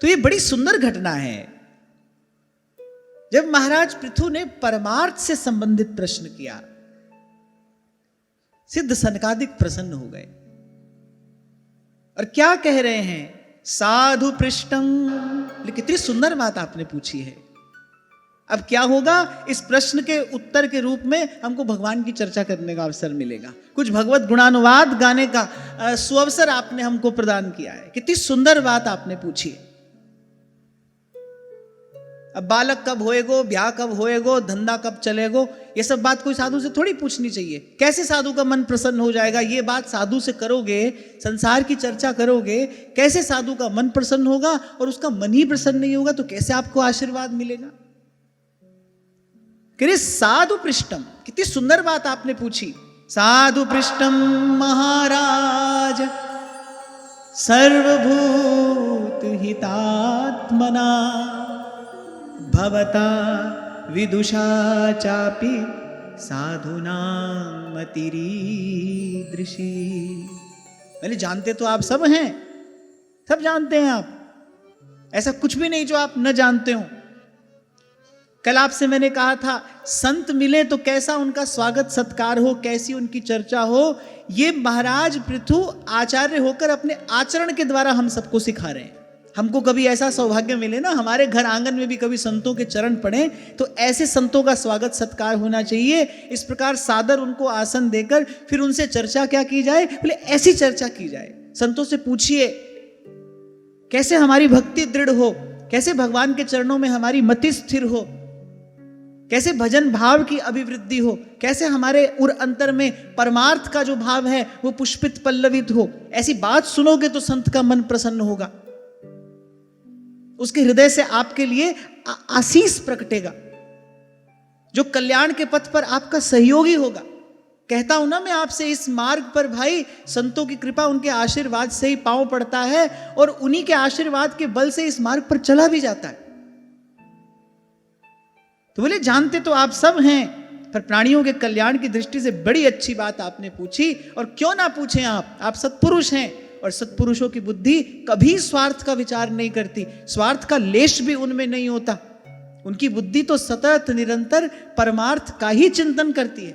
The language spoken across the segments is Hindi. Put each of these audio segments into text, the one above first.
तो ये बड़ी सुंदर घटना है। जब महाराज पृथु ने परमार्थ से संबंधित प्रश्न किया, सिद्ध सनकादिक प्रसन्न हो गए और क्या कह रहे हैं, साधु पृष्ठम। कितनी सुंदर बात आपने पूछी है। अब क्या होगा, इस प्रश्न के उत्तर के रूप में हमको भगवान की चर्चा करने का अवसर मिलेगा, कुछ भगवत गुणानुवाद गाने का सुअवसर आपने हमको प्रदान किया है। कितनी सुंदर बात आपने पूछी है। अब बालक कब होएगो, ब्याह कब होएगो, धंधा कब चलेगो, ये सब बात कोई साधु से थोड़ी पूछनी चाहिए। कैसे साधु का मन प्रसन्न हो जाएगा, ये बात साधु से करोगे, संसार की चर्चा करोगे, कैसे साधु का मन प्रसन्न होगा, और उसका मन ही प्रसन्न नहीं होगा तो कैसे आपको आशीर्वाद मिलेगा। साधु पृष्ठम, कितनी सुंदर बात आपने पूछी। साधु पृष्ठम महाराज सर्वभूत हितात्मना भवता विदुषा चापि साधुनां मतिरीदृशी। पहले जानते तो आप सब हैं, सब जानते हैं आप, ऐसा कुछ भी नहीं जो आप न जानते हो। कल आपसे मैंने कहा था, संत मिले तो कैसा उनका स्वागत सत्कार हो, कैसी उनकी चर्चा हो, ये महाराज पृथु आचार्य होकर अपने आचरण के द्वारा हम सबको सिखा रहे हैं। हमको कभी ऐसा सौभाग्य मिले ना, हमारे घर आंगन में भी कभी संतों के चरण पड़े, तो ऐसे संतों का स्वागत सत्कार होना चाहिए। इस प्रकार सादर उनको आसन देकर फिर उनसे चर्चा क्या की जाए, बोले ऐसी चर्चा की जाए। संतों से पूछिए कैसे हमारी भक्ति दृढ़ हो, कैसे भगवान के चरणों में हमारी मति स्थिर हो, कैसे भजन भाव की अभिवृद्धि हो, कैसे हमारे उर अंतर में परमार्थ का जो भाव है वो पुष्पित पल्लवित हो। ऐसी बात सुनोगे तो संत का मन प्रसन्न होगा, उसके हृदय से आपके लिए आशीष प्रकटेगा, जो कल्याण के पथ पर आपका सहयोगी होगा। कहता हूं ना मैं आपसे, इस मार्ग पर भाई संतों की कृपा, उनके आशीर्वाद से ही पांव पड़ता है, और उन्हीं के आशीर्वाद के बल से इस मार्ग पर चला भी जाता है। तो बोले जानते तो आप सब हैं, पर प्राणियों के कल्याण की दृष्टि से बड़ी अच्छी बात आपने पूछी। और क्यों ना पूछें, आप सत्पुरुष हैं, और सत्पुरुषों की बुद्धि कभी स्वार्थ का विचार नहीं करती, स्वार्थ का लेश भी उनमें नहीं होता। उनकी बुद्धि तो सतत निरंतर परमार्थ का ही चिंतन करती है।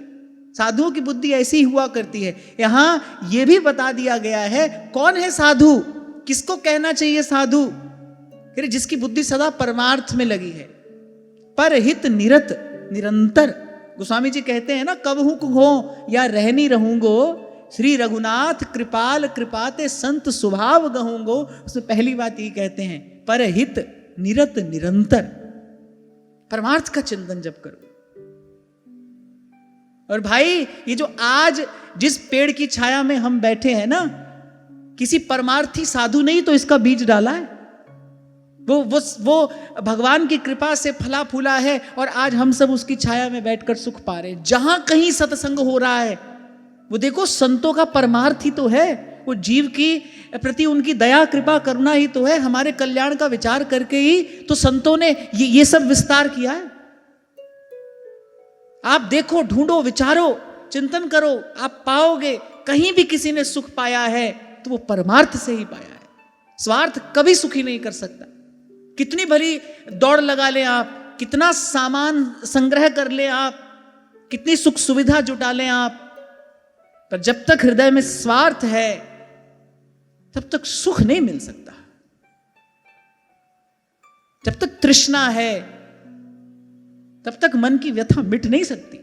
साधुओं की बुद्धि ऐसी ही हुआ करती है। यहां यह भी बता दिया गया है कौन है साधु, किसको कहना चाहिए साधु, जिसकी बुद्धि सदा परमार्थ में लगी है, परहित निरत निरंतर। गोस्वामी जी कहते हैं ना, कब हूं हो या रह नहीं रहूंगो, श्री रघुनाथ कृपाल कृपाते संत स्वभाव गहूंगो। उसमें पहली बात ये कहते हैं, परहित निरत निरंतर, परमार्थ का चिंतन जब करो। और भाई ये जो आज जिस पेड़ की छाया में हम बैठे हैं ना, किसी परमार्थी साधु नहीं तो इसका बीज डाला है, वो भगवान की कृपा से फला फूला है, और आज हम सब उसकी छाया में बैठकर सुख पा रहे हैं। जहां कहीं सत्संग हो रहा है वो देखो संतों का परमार्थ ही तो है, वो जीव की प्रति उनकी दया कृपा करुणा ही तो है। हमारे कल्याण का विचार करके ही तो संतों ने ये सब विस्तार किया है। आप देखो, ढूंढो, विचारो, चिंतन करो, आप पाओगे कहीं भी किसी ने सुख पाया है तो वो परमार्थ से ही पाया है। स्वार्थ कभी सुखी नहीं कर सकता। कितनी भली दौड़ लगा ले आप, कितना सामान संग्रह कर ले आप, कितनी सुख सुविधा जुटा लें आप, पर जब तक हृदय में स्वार्थ है तब तक सुख नहीं मिल सकता। जब तक तृष्णा है तब तक मन की व्यथा मिट नहीं सकती।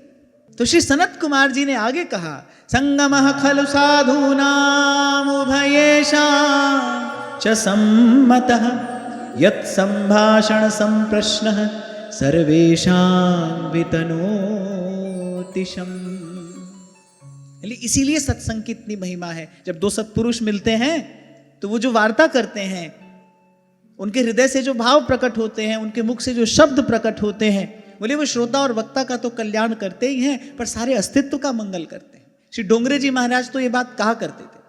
तो श्री सनत कुमार जी ने आगे कहा, संगमः खलु साधूनाम उभयेषां च सम्मतः यत् संभाषण संप्रश्नः सर्वेषां वितनोतिशम्। इसीलिए सत्संग की इतनी महिमा है। जब दो सत्पुरुष मिलते हैं तो वो जो वार्ता करते हैं, उनके हृदय से जो भाव प्रकट होते हैं, उनके मुख से जो शब्द प्रकट होते हैं, बोले वो श्रोता और वक्ता का तो कल्याण करते ही हैं, पर सारे अस्तित्व का मंगल करते हैं। श्री डोंगरे जी महाराज तो ये बात कहा करते थे।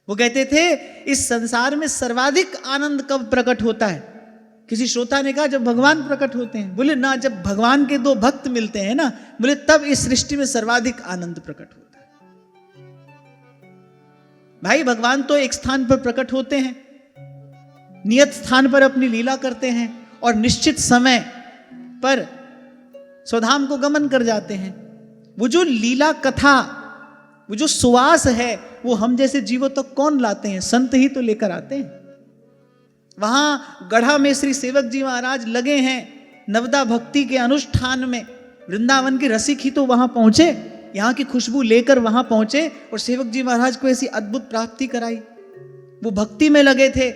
वो कहते थे, इस संसार में सर्वाधिक आनंद कब प्रकट होता है? किसी श्रोता ने कहा, जब भगवान प्रकट होते हैं। बोले ना, जब भगवान के दो भक्त मिलते हैं ना, बोले तब इस सृष्टि में सर्वाधिक आनंद प्रकट होता है। भाई भगवान तो एक स्थान पर प्रकट होते हैं, नियत स्थान पर अपनी लीला करते हैं और निश्चित समय पर स्वधाम को गमन कर जाते हैं। वो जो लीला कथा, वो जो सुवास है, वो हम जैसे जीवों तक कौन लाते हैं? संत ही तो लेकर आते हैं। वहां गढ़ा में श्री सेवक जी महाराज लगे हैं नवदा भक्ति के अनुष्ठान में। वृंदावन के रसिक ही तो वहां पहुंचे, यहाँ की खुशबू लेकर वहां पहुंचे और सेवक जी महाराज को ऐसी अद्भुत प्राप्ति कराई। वो भक्ति में लगे थे,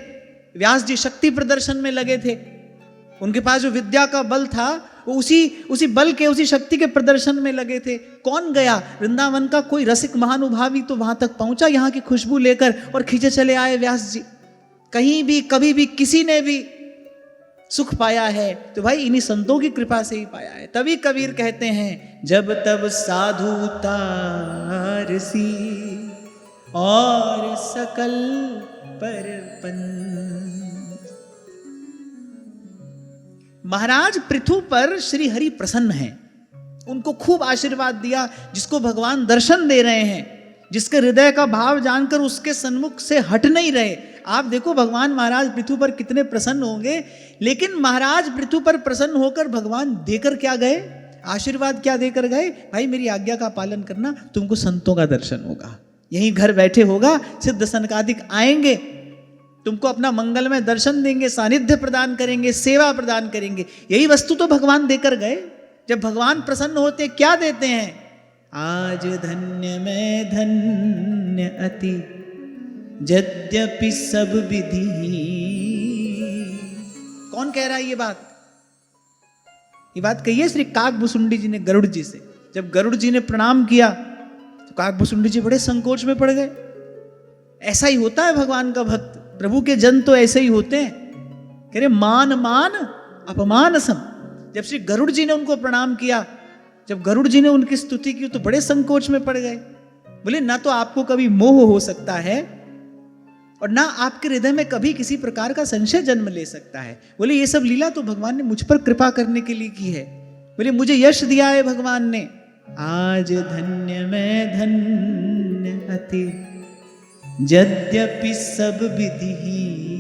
व्यास जी शक्ति प्रदर्शन में लगे थे। उनके पास जो विद्या का बल था वो उसी बल के, उसी शक्ति के प्रदर्शन में लगे थे। कौन गया? वृंदावन का कोई रसिक महानुभावी तो वहां तक पहुंचा यहाँ की खुशबू लेकर और खींचे चले आए व्यास जी। कहीं भी कभी भी किसी ने भी सुख पाया है तो भाई इन्हीं संतों की कृपा से ही पाया है। तभी कबीर कहते हैं, जब तब साधु तारसी और सकल परपन। महाराज पृथु पर श्री हरि प्रसन्न हैं, उनको खूब आशीर्वाद दिया। जिसको भगवान दर्शन दे रहे हैं, जिसके हृदय का भाव जानकर उसके सन्मुख से हट नहीं रहे। आप देखो भगवान महाराज पृथु पर कितने प्रसन्न होंगे, लेकिन महाराज पृथु पर प्रसन्न होकर भगवान देकर क्या गए? आशीर्वाद क्या देकर गए? भाई मेरी आज्ञा का पालन करना, तुमको संतों का दर्शन होगा, यहीं घर बैठे होगा, सिद्ध सनकादिक आएंगे, तुमको अपना मंगलमय दर्शन देंगे, सानिध्य प्रदान करेंगे, सेवा प्रदान करेंगे। यही वस्तु तो भगवान देकर गए। जब भगवान प्रसन्न होते क्या देते हैं? आज धन्य मैं धन्य अति यद्यपि सब विधि। कौन कह रहा है ये बात? ये बात कही है श्री काकभुसुंडी जी ने गरुड़ जी से। जब गरुड़ जी ने प्रणाम किया तो काकभुसुंडी जी बड़े संकोच में पड़ गए। ऐसा ही होता है भगवान का भक्त, प्रभु के जन तो ऐसे ही होते हैं। कह रहे मान मान अपमान सम। जब श्री गरुड़ जी ने उनको प्रणाम किया, जब गरुड़ जी ने उनकी स्तुति की तो बड़े संकोच में पड़ गए। बोले ना तो आपको कभी मोह हो सकता है और ना आपके हृदय में कभी किसी प्रकार का संशय जन्म ले सकता है। बोले ये सब लीला तो भगवान ने मुझ पर कृपा करने के लिए की है। बोले मुझे यश दिया है भगवान ने। आज धन्य मैं धन्य अति यद्यपि सब विधिहीन।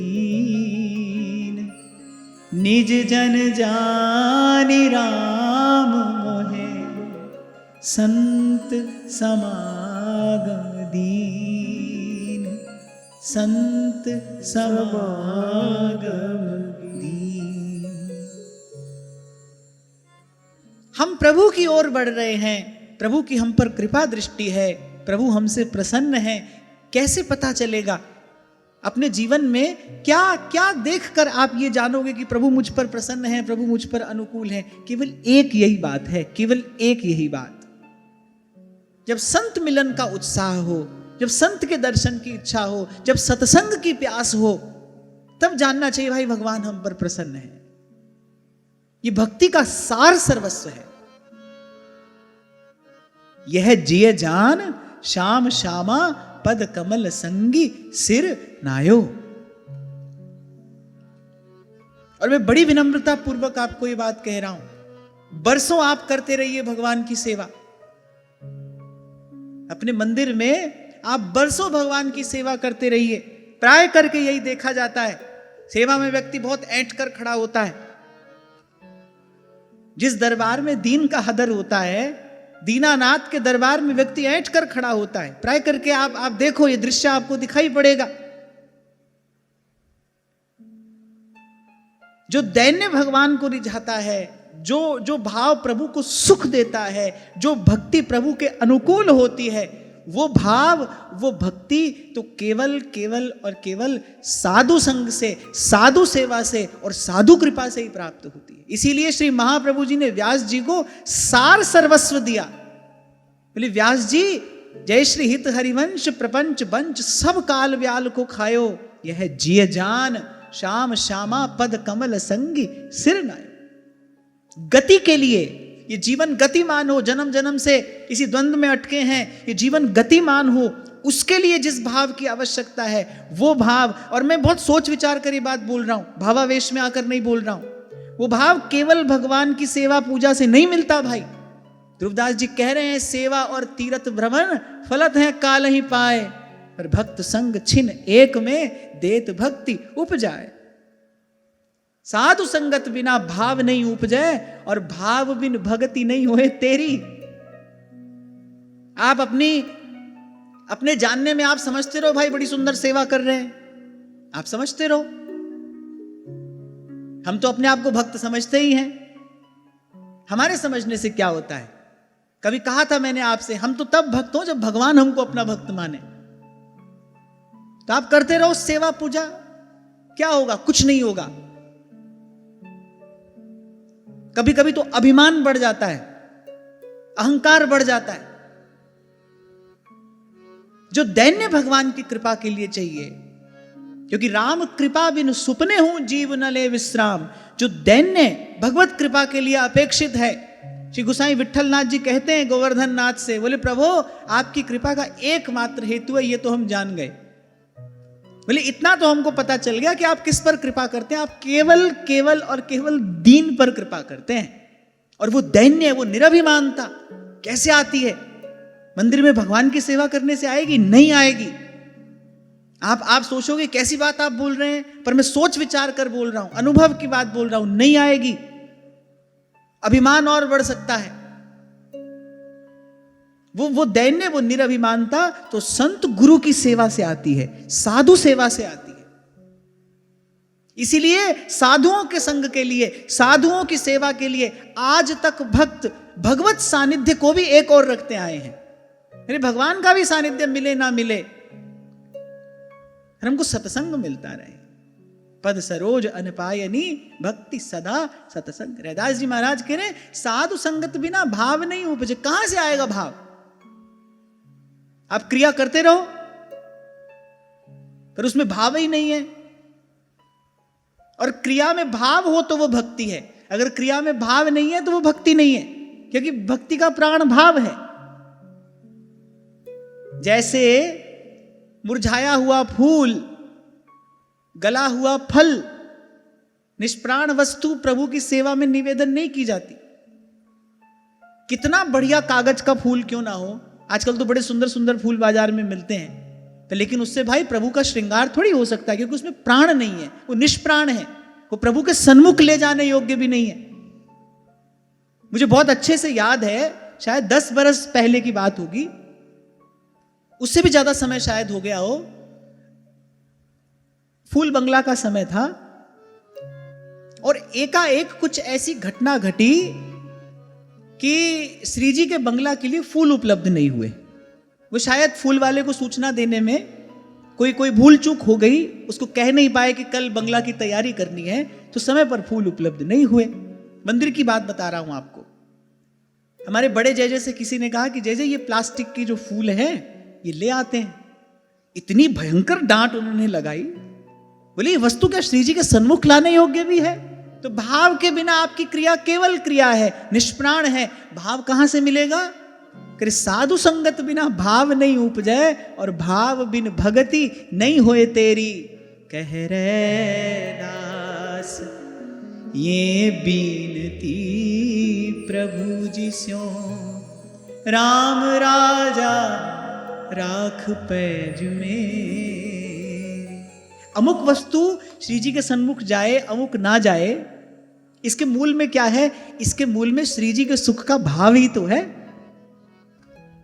निज जन जानि राम मोहे संत समागम दीन। संत समागम दीन। हम प्रभु की ओर बढ़ रहे हैं, प्रभु की हम पर कृपा दृष्टि है, प्रभु हमसे प्रसन्न है। कैसे पता चलेगा? अपने जीवन में क्या क्या देखकर आप ये जानोगे कि प्रभु मुझ पर प्रसन्न है, प्रभु मुझ पर अनुकूल है? केवल एक यही बात है, केवल एक यही बात। जब संत मिलन का उत्साह हो, जब संत के दर्शन की इच्छा हो, जब सत्संग की प्यास हो, तब जानना चाहिए भाई भगवान हम पर प्रसन्न है। ये भक्ति का सार सर्वस्व है। यह जिय जान श्याम श्यामा पद कमल संगी सिर नायो। और मैं बड़ी विनम्रता पूर्वक आपको ये बात कह रहा हूं, बरसों आप करते रहिए भगवान की सेवा। अपने मंदिर में आप बरसों भगवान की सेवा करते रहिए। प्राय करके यही देखा जाता है, सेवा में व्यक्ति बहुत ऐंठ कर खड़ा होता है। जिस दरबार में दीन का हदर होता है, दीनानाथ के दरबार में व्यक्ति ऐंठ कर खड़ा होता है। प्राय करके आप देखो, ये दृश्य आपको दिखाई पड़ेगा। जो दैन्य भगवान को रिझाता है, जो भाव प्रभु को सुख देता है, जो भक्ति प्रभु के अनुकूल होती है, वो भाव, वो भक्ति तो केवल और केवल साधु संग से, साधु सेवा से और साधु कृपा से ही प्राप्त होती है। इसीलिए श्री महाप्रभु जी ने व्यास जी को सार सर्वस्व दिया। बोले व्यास जी, जय श्री हित हरिवंश प्रपंच बंच सब काल व्याल को खायो। यह जिय जान श्याम श्यामा पद कमल संगी सिर नायो। गति के लिए ये जीवन गतिमान हो, जन्म जन्म से इसी द्वंद्व में अटके हैं, ये जीवन गतिमान हो, उसके लिए जिस भाव की आवश्यकता है वो भाव। और मैं बहुत सोच विचार कर ये बात बोल रहा हूं, भावावेश में आकर नहीं बोल रहा हूं। वो भाव केवल भगवान की सेवा पूजा से नहीं मिलता भाई। ध्रुवदास जी कह रहे हैं, सेवा और तीर्थ भ्रमण फलत है काल ही पाए, पर भक्त संग छिन एक में देत भक्ति उपजाए। साधु संगत बिना भाव नहीं उपजे और भाव बिन भगति नहीं होए तेरी। आप अपने जानने में आप समझते रहो भाई बड़ी सुंदर सेवा कर रहे हैं, आप समझते रहो, हम तो अपने आप को भक्त समझते ही हैं। हमारे समझने से क्या होता है? कभी कहा था मैंने आपसे, हम तो तब भक्त हो जब भगवान हमको अपना भक्त माने। तो आप करते रहो सेवा पूजा, क्या होगा? कुछ नहीं होगा। कभी कभी तो अभिमान बढ़ जाता है, अहंकार बढ़ जाता है। जो दैन्य भगवान की कृपा के लिए चाहिए, क्योंकि राम कृपा बिन सुपने हूं जीव न ले विश्राम, जो दैन्य भगवत कृपा के लिए अपेक्षित है। श्री गोसाई विट्ठलनाथ जी कहते हैं गोवर्धन नाथ से, बोले प्रभु आपकी कृपा का एकमात्र हेतु है, ये तो हम जान गए। बोले इतना तो हमको पता चल गया कि आप किस पर कृपा करते हैं, आप केवल केवल और केवल दीन पर कृपा करते हैं। और वो दैन्य, वो निरभिमानता कैसे आती है? मंदिर में भगवान की सेवा करने से आएगी? नहीं आएगी। आप सोचोगे कैसी बात आप बोल रहे हैं, पर मैं सोच विचार कर बोल रहा हूं, अनुभव की बात बोल रहा हूं, नहीं आएगी। अभिमान और बढ़ सकता है। वो दैन्य, वो निरभिमानता तो संत गुरु की सेवा से आती है, साधु सेवा से आती है। इसीलिए साधुओं के संग के लिए, साधुओं की सेवा के लिए आज तक भक्त भगवत सानिध्य को भी एक और रखते आए हैं। अरे भगवान का भी सानिध्य मिले ना मिले, हमको सत्संग मिलता रहे। पद सरोज अनपायनी भक्ति सदा सत्संग। रैदास जी महाराज कह रहे साधु संगत बिना भाव नहीं उपजे। कहां से आएगा भाव? आप क्रिया करते रहो पर उसमें भाव ही नहीं है। और क्रिया में भाव हो तो वो भक्ति है, अगर क्रिया में भाव नहीं है तो वो भक्ति नहीं है, क्योंकि भक्ति का प्राण भाव है। जैसे मुरझाया हुआ फूल, गला हुआ फल, निष्प्राण वस्तु प्रभु की सेवा में निवेदन नहीं की जाती। कितना बढ़िया कागज का फूल क्यों ना हो, आजकल तो बड़े सुंदर सुंदर फूल बाजार में मिलते हैं, तो लेकिन उससे भाई प्रभु का श्रृंगार थोड़ी हो सकता है, क्योंकि उसमें प्राण नहीं है, वो निष्प्राण है, वो प्रभु के सन्मुख ले जाने योग्य भी नहीं है। मुझे बहुत अच्छे से याद है, शायद 10 बरस पहले की बात होगी, उससे भी ज्यादा समय शायद हो गया हो। फूल बंगला का समय था और एकाएक कुछ ऐसी घटना घटी कि श्री जी के बंगला के लिए फूल उपलब्ध नहीं हुए। वो शायद फूल वाले को सूचना देने में कोई भूल चूक हो गई, उसको कह नहीं पाए कि कल बंगला की तैयारी करनी है, तो समय पर फूल उपलब्ध नहीं हुए। मंदिर की बात बता रहा हूं आपको। हमारे बड़े जय से किसी ने कहा कि जय ये प्लास्टिक की जो फूल है ये ले आते हैं। इतनी भयंकर डांट उन्होंने लगाई, बोले ये वस्तु क्या श्री जी के सन्मुख लाने योग्य भी है? तो भाव के बिना आपकी क्रिया केवल क्रिया है, निष्प्राण है। भाव कहां से मिलेगा? कि साधु संगत बिना भाव नहीं उपजे और भाव बिन भगति नहीं होए तेरी। कह रे दास ये बीनती प्रभु जी स्यों, राम राजा राख पैज में। अमुक वस्तु श्री जी के सन्मुख जाए, अमुक ना जाए, इसके मूल में क्या है? इसके मूल में श्री जी के सुख का भाव ही तो है।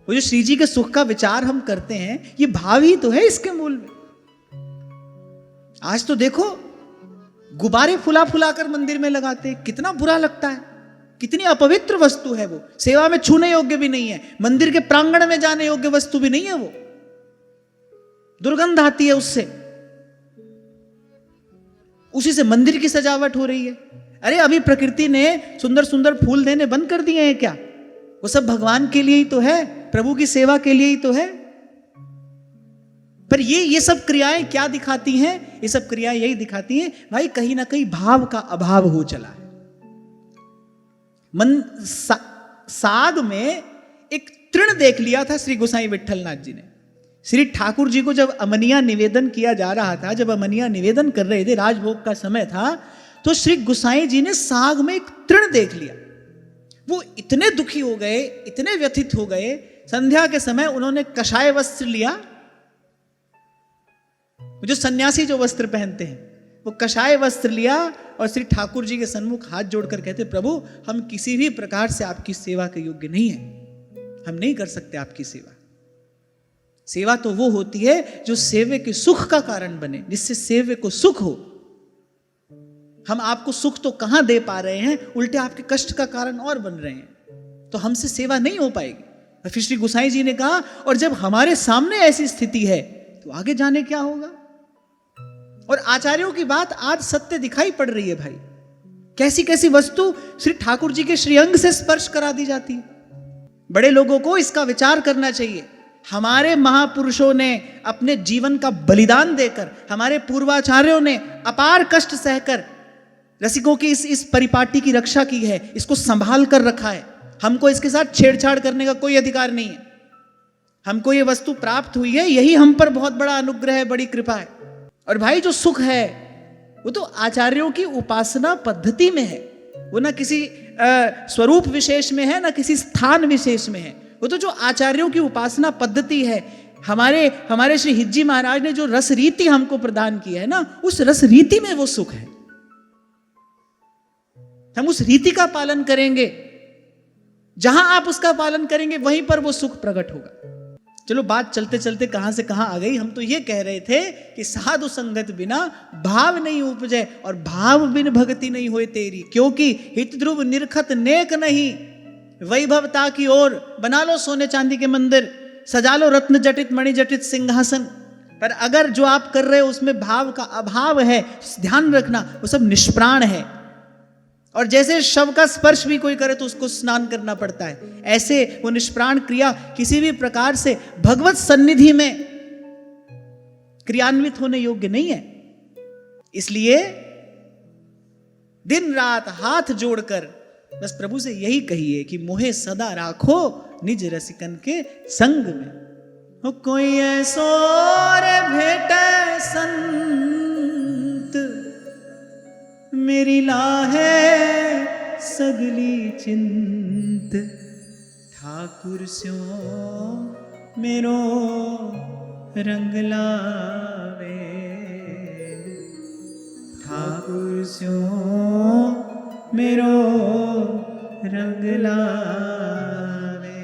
वो जो श्री जी के सुख का विचार हम करते हैं, ये भाव ही तो है इसके मूल में। आज तो देखो गुब्बारे फुला फुला कर मंदिर में लगाते हैं, कितना बुरा लगता है। कितनी अपवित्र वस्तु है वो, सेवा में छूने योग्य भी नहीं है, मंदिर के प्रांगण में जाने योग्य वस्तु भी नहीं है वो, दुर्गंध आती है उससे, उसी से मंदिर की सजावट हो रही है। अरे अभी प्रकृति ने सुंदर सुंदर फूल देने बंद कर दिए हैं क्या? वो सब भगवान के लिए ही तो है, प्रभु की सेवा के लिए ही तो है। पर ये सब क्रियाएं क्या दिखाती हैं? ये सब क्रियाएं यही दिखाती हैं भाई कहीं ना कहीं भाव का अभाव हो चला है। साग में एक तृण देख लिया था श्री गोसाई विट्ठलनाथ जी ने। श्री ठाकुर जी को जब अमनिया निवेदन किया जा रहा था, जब अमनिया निवेदन कर रहे थे, राजभोग का समय था, तो श्री गोसाई जी ने साग में एक तृण देख लिया। वो इतने दुखी हो गए, इतने व्यथित हो गए, संध्या के समय उन्होंने कषाय वस्त्र लिया, जो सन्यासी जो वस्त्र पहनते हैं, वो कषाय वस्त्र लिया और श्री ठाकुर जी के सन्मुख हाथ जोड़कर कहते, प्रभु हम किसी भी प्रकार से आपकी सेवा के योग्य नहीं है, हम नहीं कर सकते आपकी सेवा। सेवा तो वो होती है जो सेवे के सुख का कारण बने, जिससे सेवे को सुख हो। हम आपको सुख तो कहां दे पा रहे हैं, उल्टे आपके कष्ट का कारण और बन रहे हैं, तो हमसे सेवा नहीं हो पाएगी। और फिर श्री गोसाई जी ने कहा, और जब हमारे सामने ऐसी स्थिति है तो आगे जाने क्या होगा। और आचार्यों की बात आज सत्य दिखाई पड़ रही है भाई, कैसी कैसी वस्तु श्री ठाकुर जी के श्रीअंग से स्पर्श करा दी जाती है। बड़े लोगों को इसका विचार करना चाहिए। हमारे महापुरुषों ने अपने जीवन का बलिदान देकर, हमारे पूर्वाचार्यों ने अपार कष्ट सहकर रसिकों की इस परिपाटी की रक्षा की है, इसको संभाल कर रखा है। हमको इसके साथ छेड़छाड़ करने का कोई अधिकार नहीं है। हमको ये वस्तु प्राप्त हुई है, यही हम पर बहुत बड़ा अनुग्रह है, बड़ी कृपा है। और भाई जो सुख है वो तो आचार्यों की उपासना पद्धति में है, वो ना किसी स्वरूप विशेष में है, ना किसी स्थान विशेष में है। वो तो जो आचार्यों की उपासना पद्धति है, हमारे श्री हिज्जी महाराज ने जो रस रीति हमको प्रदान की है ना, उस रस रीति में वो सुख है। हम उस रीति का पालन करेंगे, जहां आप उसका पालन करेंगे वहीं पर वो सुख प्रकट होगा। चलो बात चलते चलते कहां से कहां आ गई। हम तो ये कह रहे थे कि साधु संगत बिना भाव नहीं उपजे और भाव बिन भक्ति नहीं होए तेरी, क्योंकि हित ध्रुव निरखत नेक नहीं, वैभवता की ओर बना लो सोने चांदी के मंदिर, सजा लो रत्न जटित मणि जटित सिंहासन, पर अगर जो आप कर रहे हो उसमें भाव का अभाव है, ध्यान रखना वो सब निष्प्राण है। और जैसे शव का स्पर्श भी कोई करे तो उसको स्नान करना पड़ता है, ऐसे वो निष्प्राण क्रिया किसी भी प्रकार से भगवत सन्निधि में क्रियान्वित होने योग्य नहीं है। इसलिए दिन रात हाथ जोड़कर बस प्रभु से यही कहिए कि मोहे सदा राखो निज रसिकन के संग में। हो कोई ऐसो रे भेटे संत, मेरी लाहे सगली चिंत, ठाकुर स्यो मेरो रंग लावे, ठाकुर स्यो मेरो रंग लावे।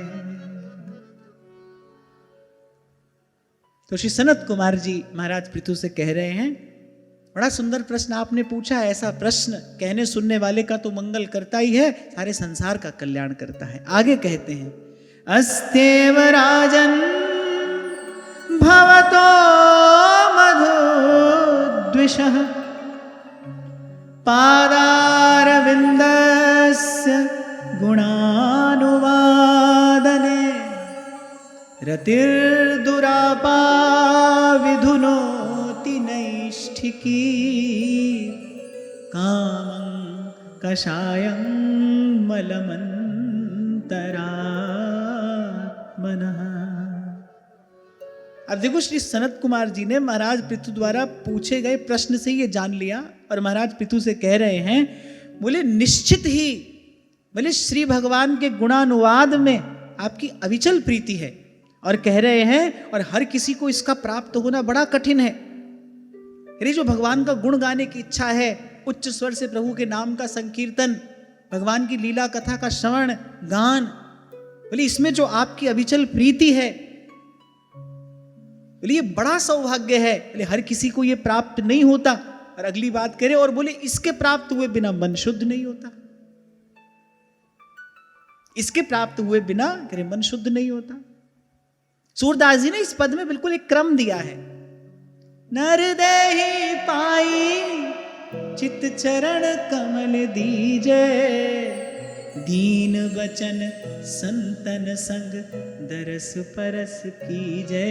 तो श्री सनत कुमार जी महाराज पृथु से कह रहे हैं, बड़ा सुंदर प्रश्न आपने पूछा है। ऐसा प्रश्न कहने सुनने वाले का तो मंगल करता ही है, सारे संसार का कल्याण करता है। आगे कहते हैं, अस्तेव राजन भवतो मधु द्विषः, पादारविन्दस्य गुणानुवादने, रतिर्दुरापा विधुनोति नैष्ठिकी, कामं कषायं मलमन्तरात्मनः। अब देखो श्री सनत कुमार जी ने महाराज पृथु द्वारा पूछे गए प्रश्न से ये जान लिया और महाराज पृथु से कह रहे हैं, बोले निश्चित ही बोले श्री भगवान के गुणानुवाद में आपकी अविचल प्रीति है, और कह रहे हैं और हर किसी को इसका प्राप्त होना बड़ा कठिन है। यदि जो भगवान का गुण गाने की इच्छा है, उच्च स्वर से प्रभु के नाम का संकीर्तन, भगवान की लीला कथा का श्रवण गान, बोले इसमें जो आपकी अविचल प्रीति है, बोले ये बड़ा सौभाग्य है, बोले हर किसी को ये प्राप्त नहीं होता। और अगली बात करे और बोले इसके प्राप्त हुए बिना मन शुद्ध नहीं होता, इसके प्राप्त हुए बिना करे मन शुद्ध नहीं होता। सूरदास जी ने इस पद में बिल्कुल एक क्रम दिया है, नर देहि पाई चित चरण कमल दीजे, दीन बचन संतन संग दरस परस कीजे,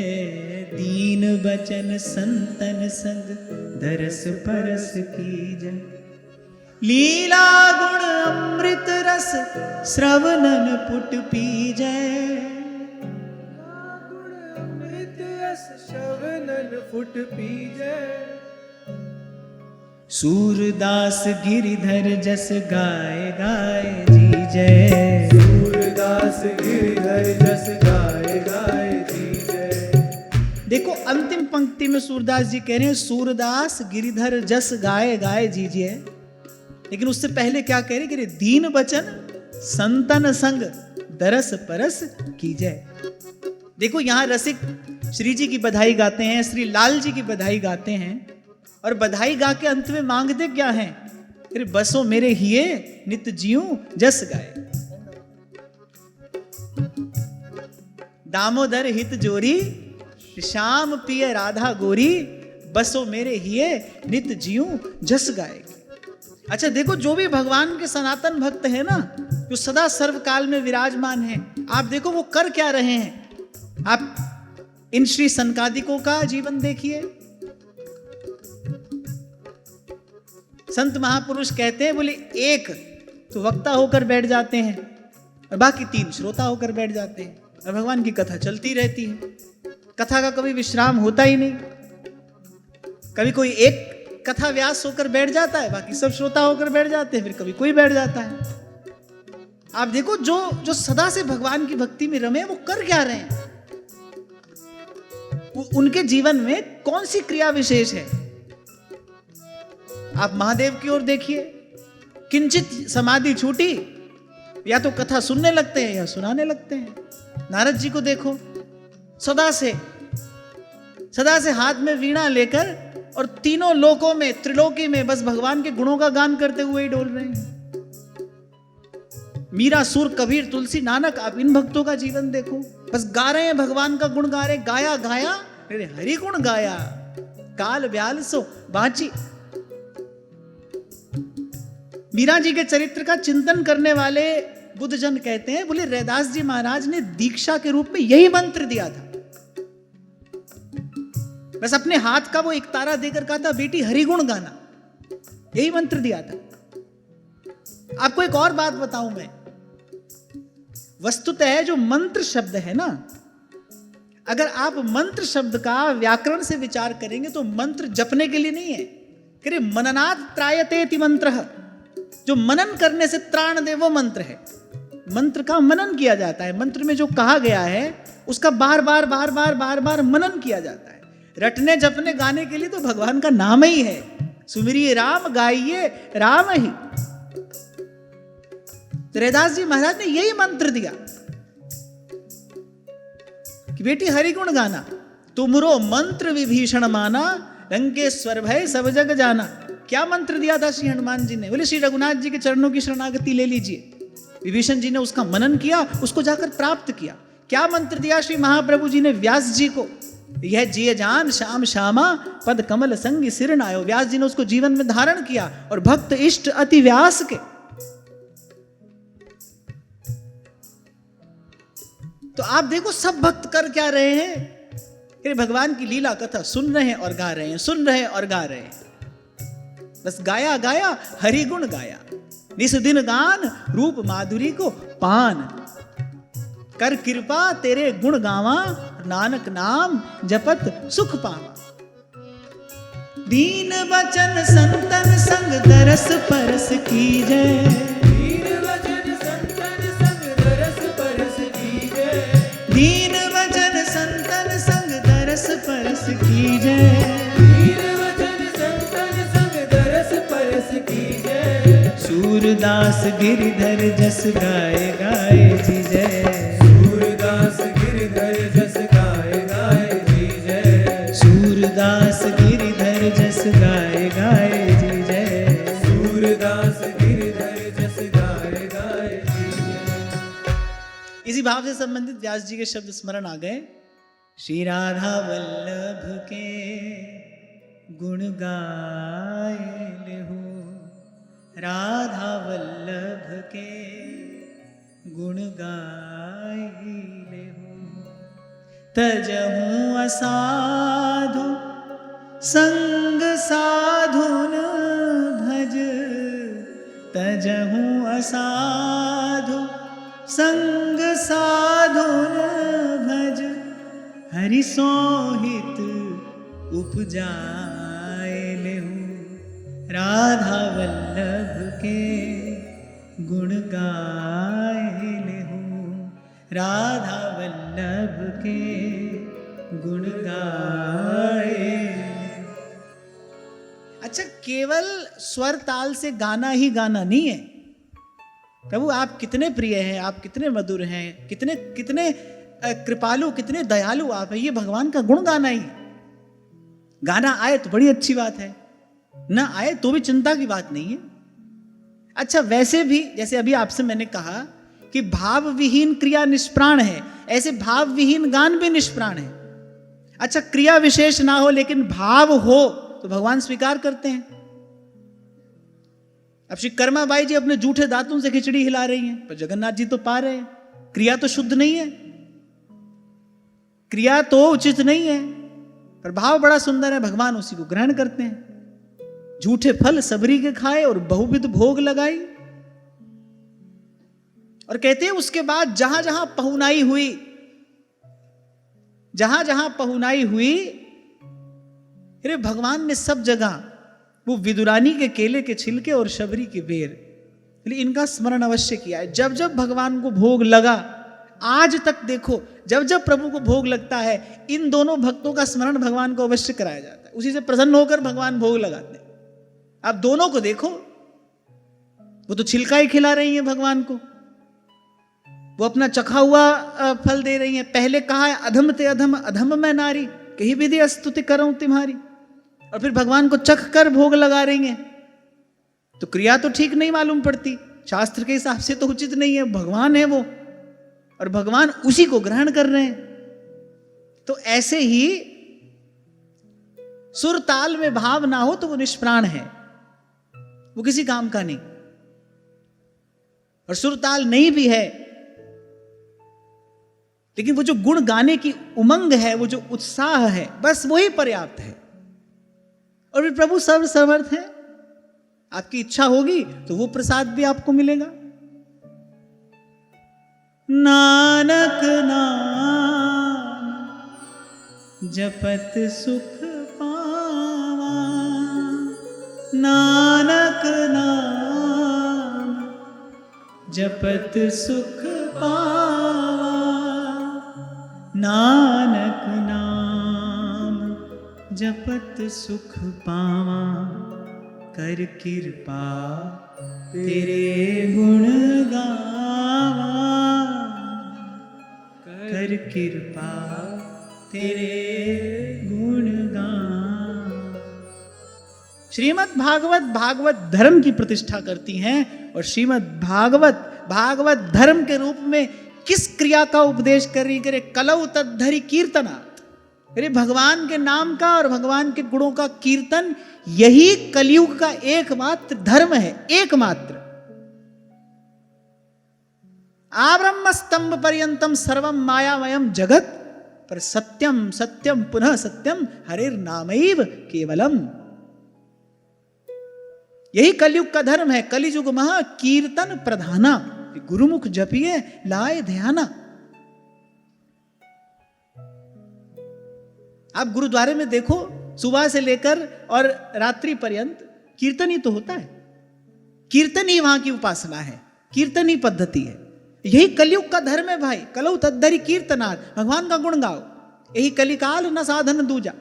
दीन बचन संतन संग दरस परस कीजे, लीला गुण अमृत रस श्रवणन पुट पीजे, श्रवणन पुट पीजे, सूरदास गिरिधर जस गाए गाए जी जय, सूरदास गिरिधर जस गाए गाए जी जय। देखो अंतिम पंक्ति पंक्ति में सूरदास जी कह रहे हैं, सूरदास गिरिधर जस गाए गाए जीजिए। लेकिन उससे पहले क्या कह रहे कि दीन बचन संतन संग दरस परस कीजय। देखो यहां रसिक श्री जी की बधाई गाते हैं, श्री लाल जी की बधाई गाते हैं, और बधाई गा के अंत में मांगते क्या है, अरे बसो मेरे हिये नित जीऊं जस गाए। दामोदर हित जोरी श्याम पिय राधा गोरी, बसो मेरे हिये नित जीऊं जस गाए। अच्छा देखो, जो भी भगवान के सनातन भक्त है ना, जो सदा सर्वकाल में विराजमान है, आप देखो वो कर क्या रहे हैं। आप इन श्री सनकादिकों का जीवन देखिए। संत महापुरुष कहते हैं, बोले एक तो वक्ता होकर बैठ जाते हैं और बाकी 3 श्रोता होकर बैठ जाते हैं, और भगवान की कथा चलती रहती है। कथा का कभी विश्राम होता ही नहीं। कभी कोई एक कथा व्यास होकर बैठ जाता है, बाकी सब श्रोता होकर बैठ जाते हैं, फिर कभी कोई बैठ जाता है। आप देखो जो सदा से भगवान की भक्ति में रमे, वो कर क्या रहे हैं, उनके जीवन में कौन सी क्रिया विशेष है। आप महादेव की ओर देखिए, किंचित समाधि छूटी, या तो कथा सुनने लगते हैं या सुनाने लगते हैं। नारद जी को देखो, सदा से हाथ में वीणा लेकर और तीनों लोकों में, त्रिलोकी में बस भगवान के गुणों का गान करते हुए ही डोल रहे हैं। मीरा, सुर, कबीर, तुलसी, नानक, आप इन भक्तों का जीवन देखो, बस गा रहे हैं भगवान का गुण गा रहे, गाया गाया हरि गुण गाया, काल ब्याल सो बाची। मीरा जी के चरित्र का चिंतन करने वाले बुद्ध जन कहते हैं, बोले रैदास जी महाराज ने दीक्षा के रूप में यही मंत्र दिया था। बस अपने हाथ का वो एक तारा देकर कहा था, बेटी हरिगुण गाना, यही मंत्र दिया था। आपको एक और बात बताऊं मैं, वस्तुतः जो मंत्र शब्द है ना, अगर आप मंत्र शब्द का व्याकरण से विचार करेंगे तो मंत्र जपने के लिए नहीं है। कह मननात् त्रायतेति मंत्र, जो मनन करने से त्राण दे वो मंत्र है। मंत्र का मनन किया जाता है, मंत्र में जो कहा गया है उसका बार बार मनन किया जाता है। रटने जपने गाने के लिए तो भगवान का नाम ही है, सुमिरिए राम गाइए राम ही। रैदास जी महाराज ने यही मंत्र दिया कि बेटी हरिगुण गाना, तुमरो मंत्र विभीषण माना, लंकेश्वर भय सब जग जाना। क्या मंत्र दिया था श्री हनुमान जी ने? बोले श्री रघुनाथ जी के चरणों की शरणागति ले लीजिए। विभीषण जी ने उसका मनन किया, उसको जाकर प्राप्त किया। क्या मंत्र दिया श्री महाप्रभु जी ने व्यास जी को? यह जिय जान श्याम श्यामा पद कमल संग सिर नायो। व्यास जी ने उसको जीवन में धारण किया, और भक्त इष्ट अति व्यास के। तो आप देखो सब भक्त कर क्या रहे हैं, फिर भगवान की लीला कथा सुन रहे हैं और गा रहे हैं, सुन रहे हैं और गा रहे हैं। बस गाया गाया हरि गुण गाया, निस दिन गान रूप माधुरी को पान। कर कृपा तेरे गुण गावा, नानक नाम जपत सुख पावा। दीन बचन संतन संग दरस परस कीजय। दीन बचन संतन संग दरस परस कीजय। दीन बचन संतन संग दरस परस कीजय। दीन बचन संतन संग दरस परस कीजय। सूरदास गिरिधर जस गाए गाए जी जय। सूरदास गिरिधर जस गाए गाए जी जय। सूरदास गिरिधर जस गाए गाए जी जय। सूरदास गिरिधर जस गाए गाए जी जय। इसी भाव से संबंधित व्यास जी के शब्द स्मरण आ गए। श्री राधा वल्लभ के गुण गाए लेहु, राधा वल्लभ के गुण गाए लेहु। तजहु असाधु संग साधुन भज। तजहु असाधु संग साधुन भज। हरि सोहित उपजाए लेहु, राधा वल्लभ के गुण गाए लेहु। राधा वल्लभ के गुण गाए केवल स्वर ताल से गाना ही गाना नहीं है। प्रभु आप कितने प्रिय हैं, आप कितने मधुर हैं, कितने कितने कृपालु, कितने दयालु आप हैं, ये भगवान का गुण गाना ही। गाना आए तो बड़ी अच्छी बात है, ना आए तो भी चिंता की बात नहीं है। अच्छा, वैसे भी जैसे अभी आपसे मैंने कहा कि भाव विहीन क्रिया निष्प्राण है, ऐसे भाव विहीन गान भी निष्प्राण है। अच्छा, क्रिया विशेष ना हो लेकिन भाव हो तो भगवान स्वीकार करते हैं। अब श्री कर्मा बाई जी अपने जूठे दांतों से खिचड़ी हिला रही हैं, पर जगन्नाथ जी तो पा रहे हैं। क्रिया तो शुद्ध नहीं है, क्रिया तो उचित नहीं है, पर भाव बड़ा सुंदर है, भगवान उसी को ग्रहण करते हैं। झूठे फल सबरी के खाए और बहुविध भोग लगाई। और कहते हैं उसके बाद जहां जहां पहुनाई हुई, जहां जहां पहुनाई हुई, अरे भगवान ने सब जगह वो विदुरानी के केले के छिलके और शबरी के बेर, इनका स्मरण अवश्य किया है। जब जब भगवान को भोग लगा, आज तक देखो जब जब प्रभु को भोग लगता है, इन दोनों भक्तों का स्मरण भगवान को अवश्य कराया जाता है। उसी से प्रसन्न होकर भगवान भोग लगाते हैं। आप दोनों को देखो, वो तो छिलका ही खिला रही हैं भगवान को, वो अपना चखा हुआ फल दे रही हैं। पहले कहा है अधम ते अधम, अधम मैं नारी, कहीं विधि स्तुति करूं तुम्हारी, और फिर भगवान को चख कर भोग लगा रही हैं। तो क्रिया तो ठीक नहीं मालूम पड़ती, शास्त्र के हिसाब से तो उचित नहीं है। भगवान है वो, और भगवान उसी को ग्रहण कर रहे हैं। तो ऐसे ही सुर ताल में भाव ना हो तो वो निष्प्राण है, वो किसी काम का नहीं। और सुर ताल नहीं भी है, लेकिन वो जो गुण गाने की उमंग है, वो जो उत्साह है, बस वही पर्याप्त है। और फिर प्रभु सर्व समर्थ है, आपकी इच्छा होगी तो वो प्रसाद भी आपको मिलेगा। नानक नाम जपत सुख पावा, नानक नाम जपत सुख पावा, नानक नाम जपत सुख पावा, कर कृपा तेरे गुण गावा, कर कृपा तेरे गुण गावा। श्रीमद् भागवत भागवत धर्म की प्रतिष्ठा करती हैं, और श्रीमद् भागवत भागवत धर्म के रूप में किस क्रिया का उपदेश कर रही करे? कलौ तद्धरि कीर्तना, अरे भगवान के नाम का और भगवान के गुणों का कीर्तन, यही कलयुग का एकमात्र धर्म है, एकमात्र। आब्रह्म स्तंभ पर्यंतम सर्वम मायामयम जगत, पर सत्यम सत्यम पुनः सत्यम हरिर नामैव केवलम। यही कलयुग का धर्म है। कलियुग महा कीर्तन प्रधाना, गुरुमुख जपिए लाए ध्याना। आप गुरुद्वारे में देखो, सुबह से लेकर और रात्रि पर्यंत कीर्तन ही तो होता है। कीर्तन ही वहां की उपासना है, कीर्तन ही पद्धति है। यही कलयुग का धर्म है भाई। कलौ तद्धरि कीर्तनात्, भगवान का गुण गाओ, यही कलिकाल न साधन दूजा।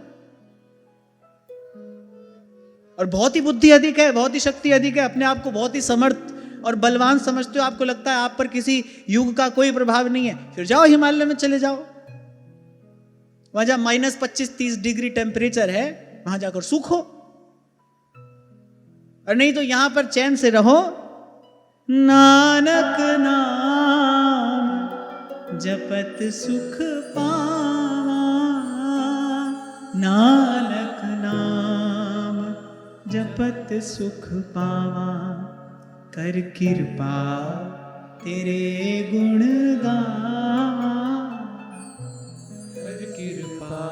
और बहुत ही बुद्धि अधिक है, बहुत ही शक्ति अधिक है, अपने आप को बहुत ही समर्थ और बलवान समझते हो, आपको लगता है आप पर किसी युग का कोई प्रभाव नहीं है, फिर जाओ हिमालय में चले जाओ, वहां जहां -25-30 डिग्री टेम्परेचर है, वहां जाकर सूखो। और नहीं तो यहां पर चैन से रहो। नानक नाम जपत सुख पावा, नानक नाम जपत सुख पावा, कर कृपा तेरे गुण गावा, कर कृपा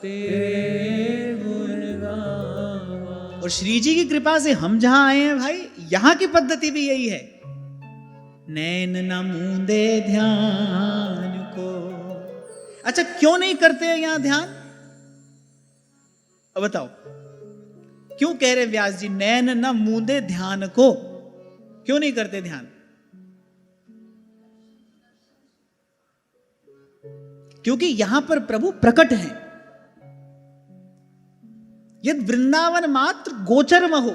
तेरे गुण गावा। और श्री जी की कृपा से हम जहां आए हैं भाई, यहां की पद्धति भी यही है। नैन न मूंदे ध्यान को। अच्छा, क्यों नहीं करते हैं यहां ध्यान? अब बताओ क्यों कह रहे व्यास जी नैन न मूंदे ध्यान को? क्यों नहीं करते ध्यान? क्योंकि यहां पर प्रभु प्रकट हैं। यद वृंदावन मात्र गोचर महो,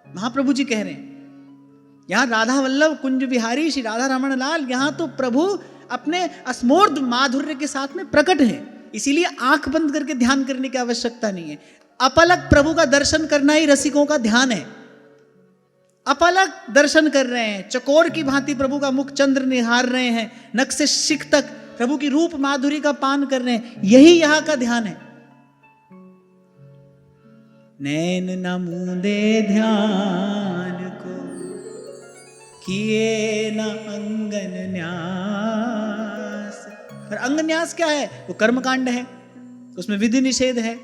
महाप्रभु जी कह रहे हैं। यहां राधा वल्लभ कुंज बिहारी श्री राधा रमण लाल, यहां तो प्रभु अपने अस्मोर्ध माधुर्य के साथ में प्रकट है। इसीलिए आंख बंद करके ध्यान करने की आवश्यकता नहीं है। अपलक प्रभु का दर्शन करना ही रसिकों का ध्यान है। अपलक दर्शन कर रहे हैं, चकोर की भांति प्रभु का मुख चंद्र निहार रहे हैं, नख से शिख तक प्रभु की रूप माधुरी का पान कर रहे हैं, यही यहां का ध्यान है। नैन न मूंदे ध्यान को, किए न अंगन न्यास। और अंग न्यास क्या है? वो कर्मकांड है, उसमें विधि निषेध है।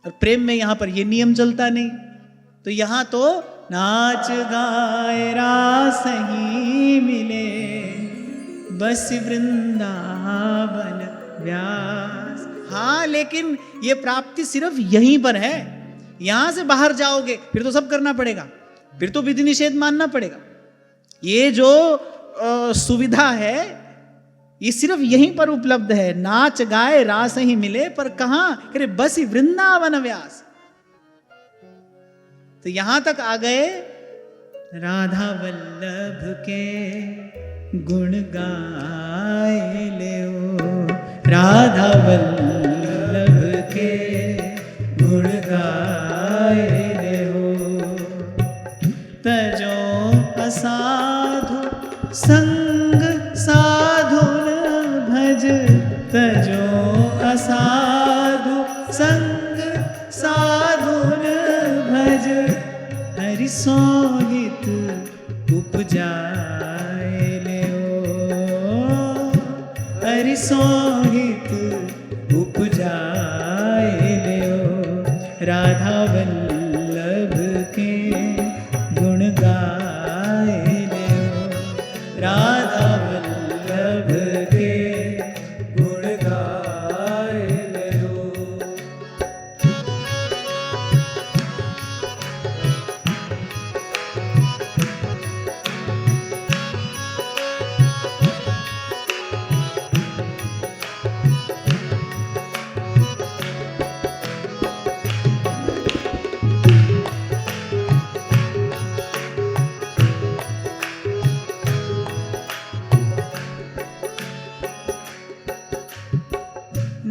और प्रेम में यहां पर ये नियम चलता नहीं। तो यहां तो नाच गाए रास ही मिले, बस वृंदावन व्यास। हाँ, लेकिन ये प्राप्ति सिर्फ यहीं पर है। यहां से बाहर जाओगे फिर तो सब करना पड़ेगा, फिर तो विधि निषेध मानना पड़ेगा। ये जो सुविधा है ये सिर्फ यहीं पर उपलब्ध है। नाच गाए रास ही मिले, पर कहां? अरे बस वृंदावन व्यास। तो यहां तक आ गए, राधा वल्लभ के गुण गाए ले, राधा वल्लभ के गुण गाए ले हो। तजो असाधु संग साधु न भज, तजो असाधु संग साधु न भज, हरि सोहित उपजाए ले ओ, हरि सोहित उपजाए ले ओ। राधा वल्लभ के गुण गाए ले ओ, राधा वल्लभ के गुण गाए ले ओ।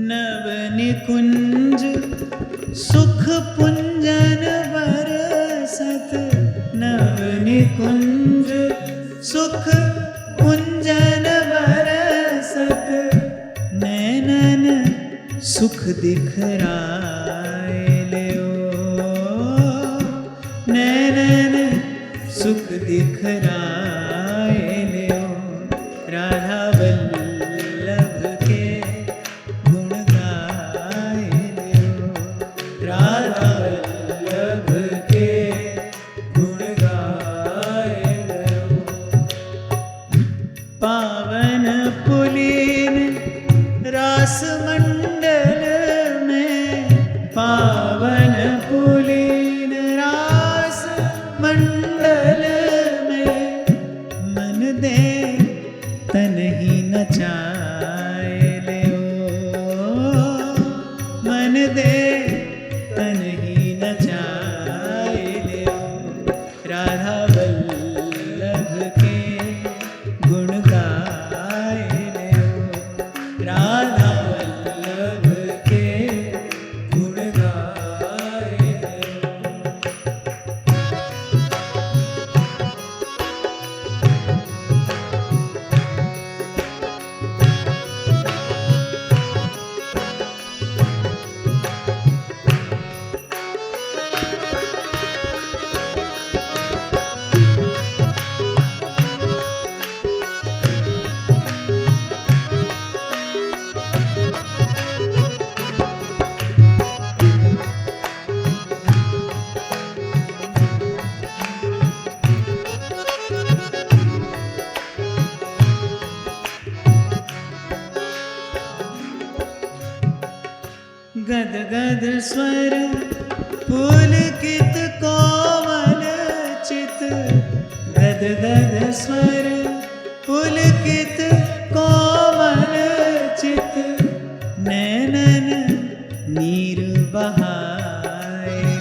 नव निकुंज सुख पुंजन बरसत, नव निकुंज सुख पुंजन बरसत, नैनन सुख दिखराए ले ओ, नैनन सुख दिखराए ले ओ। राधा वल्लभ के गुण गाए ले ओ, राधा वल्लभ के गुण गाए ले ओ। पावन पुलीन रास मंडल में, पावन पुलीन रास मंडल में, मन दे तन ही नचाए ले ओ, मन दे तन ही नचाए ले ओ। राधा वल्लभ के गुण गाए ले ओ, राधा वल्लभ के गुण गाए ले ओ। गद गद स्वर पुलकित कोमल चित, गद गद स्वर पुलकित कोमल चित, नैनन नीर बहाए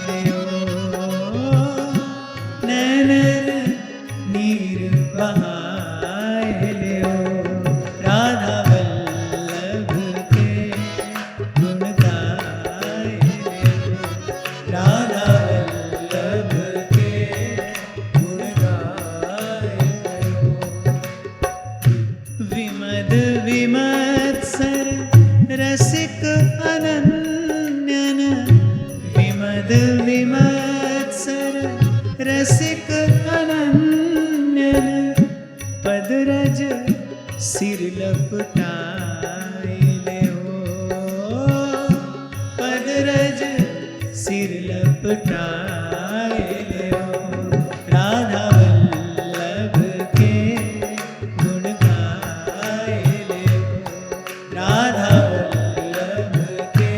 लपटाए ले हो, पद रज सिर लपटाए ले हो, राधा वल्लभ के गुण गाए ले हो, राधा वल्लभ के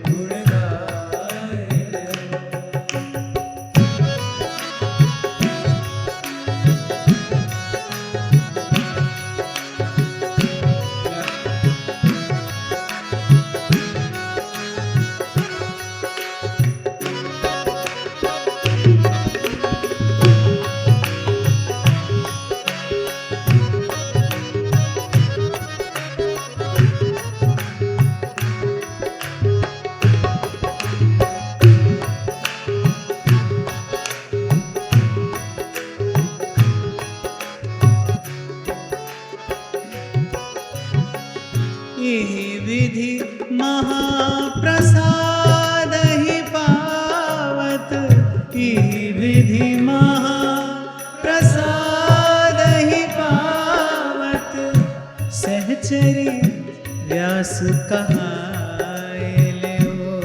गुण गाए ले हो। एहि विधि महाप्रसाद ही पावत, एहि विधि महाप्रसाद ही पावत, सहचरी व्यास कहाए ले हो,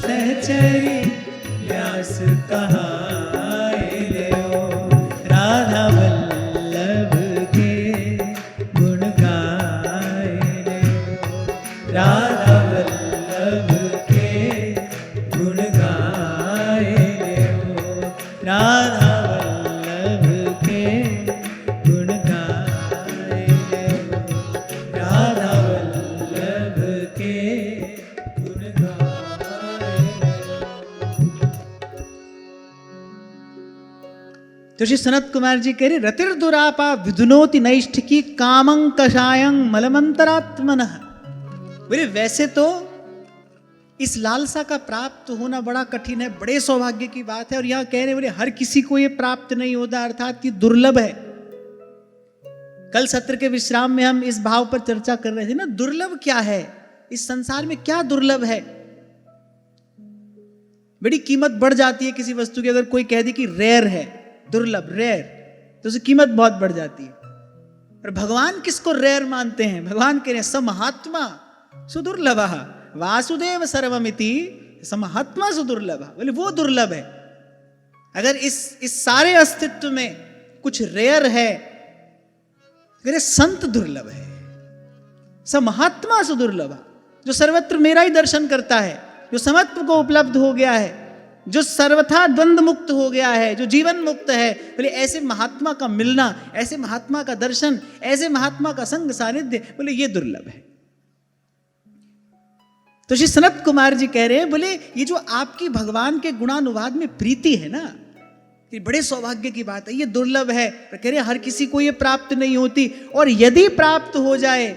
सहचरी व्यास कहाए ले हो, राधा वल्लभ के गुण गाए ले हो, राधा वल्लभ के गुण गाए ले हो, राधा वल्लभ के गुण गाए ले हो, राधा वल्लभ के गुण गाए ले हो। तो श्री सनत कुमार जी कह रहे, रतिर दुरापा विधुनोति नैष्ठिकी कामं कषायं मलमंतरात्मनः। बोले वैसे तो इस लालसा का प्राप्त होना बड़ा कठिन है, बड़े सौभाग्य की बात है, और यहां कह रहे बोले हर किसी को ये प्राप्त नहीं होता, अर्थात ये दुर्लभ है। कल सत्र के विश्राम में हम इस भाव पर चर्चा कर रहे थे ना, दुर्लभ क्या है इस संसार में, क्या दुर्लभ है। बड़ी कीमत बढ़ जाती है किसी वस्तु की, अगर कोई कह दे कि रेयर है, दुर्लभ रेयर, तो उसकी कीमत बहुत बढ़ जाती है। और भगवान किसको रेयर मानते हैं? भगवान कह रहे हैं समहात्मा सुदुर्लभः वासुदेव सर्वमिति, समहात्मा सुदुर्लभः, बोले वो दुर्लभ है। अगर इस सारे अस्तित्व में कुछ रेयर है, कह रहे संत दुर्लभ है, समहात्मा सुदुर्लभः, जो सर्वत्र मेरा ही दर्शन करता है, जो समत्व को उपलब्ध हो गया है, जो सर्वथा द्वंद्व मुक्त हो गया है, जो जीवन मुक्त है, बोले ऐसे महात्मा का मिलना, ऐसे महात्मा का दर्शन, ऐसे महात्मा का संग सानिध्य, बोले ये दुर्लभ है। तो श्री सनत कुमार जी कह रहे हैं, बोले ये जो आपकी भगवान के गुणानुवाद में प्रीति है ना, ये बड़े सौभाग्य की बात है, ये दुर्लभ है। कह रहे हर किसी को ये प्राप्त नहीं होती, और यदि प्राप्त हो जाए,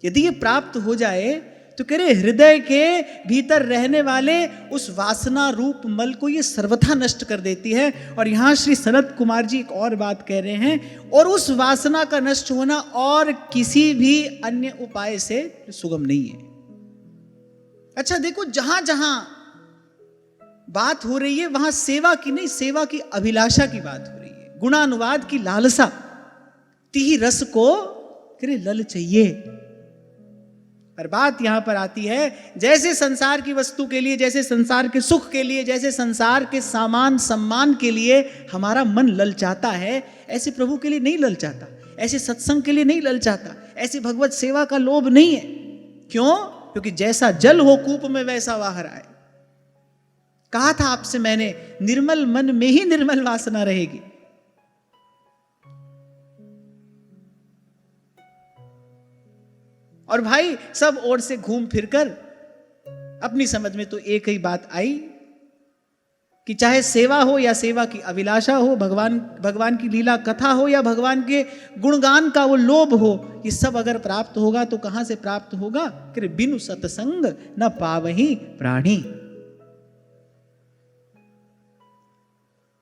यदि ये प्राप्त हो जाए तो कह रहे हृदय के भीतर रहने वाले उस वासना रूप मल को ये सर्वथा नष्ट कर देती है। और यहां श्री सनत कुमार जी एक और बात कह रहे हैं, और उस वासना का नष्ट होना और किसी भी अन्य उपाय से सुगम नहीं है। अच्छा देखो, जहां जहां बात हो रही है वहां सेवा की नहीं, सेवा की अभिलाषा की बात हो रही है, गुणानुवाद की लालसा, तिहि रस को करे लल चाहिए। और बात यहां पर आती है, जैसे संसार की वस्तु के लिए, जैसे संसार के सुख के लिए, जैसे संसार के सामान सम्मान के लिए हमारा मन ललचाता है, ऐसे प्रभु के लिए नहीं ललचाता, ऐसे सत्संग के लिए नहीं ललचाता, ऐसी भगवत सेवा का लोभ नहीं है। क्यों? क्योंकि जैसा जल हो कूप में वैसा बाहर आए। कहा था आपसे मैंने, निर्मल मन में ही निर्मल वासना रहेगी। और भाई सब ओर से घूम फिरकर अपनी समझ में तो एक ही बात आई कि चाहे सेवा हो या सेवा की अभिलाषा हो, भगवान की लीला कथा हो या भगवान के गुणगान का वो लोभ हो, ये सब अगर प्राप्त होगा तो कहां से प्राप्त होगा? कि बिनु सत्संग न पावहि प्राणी।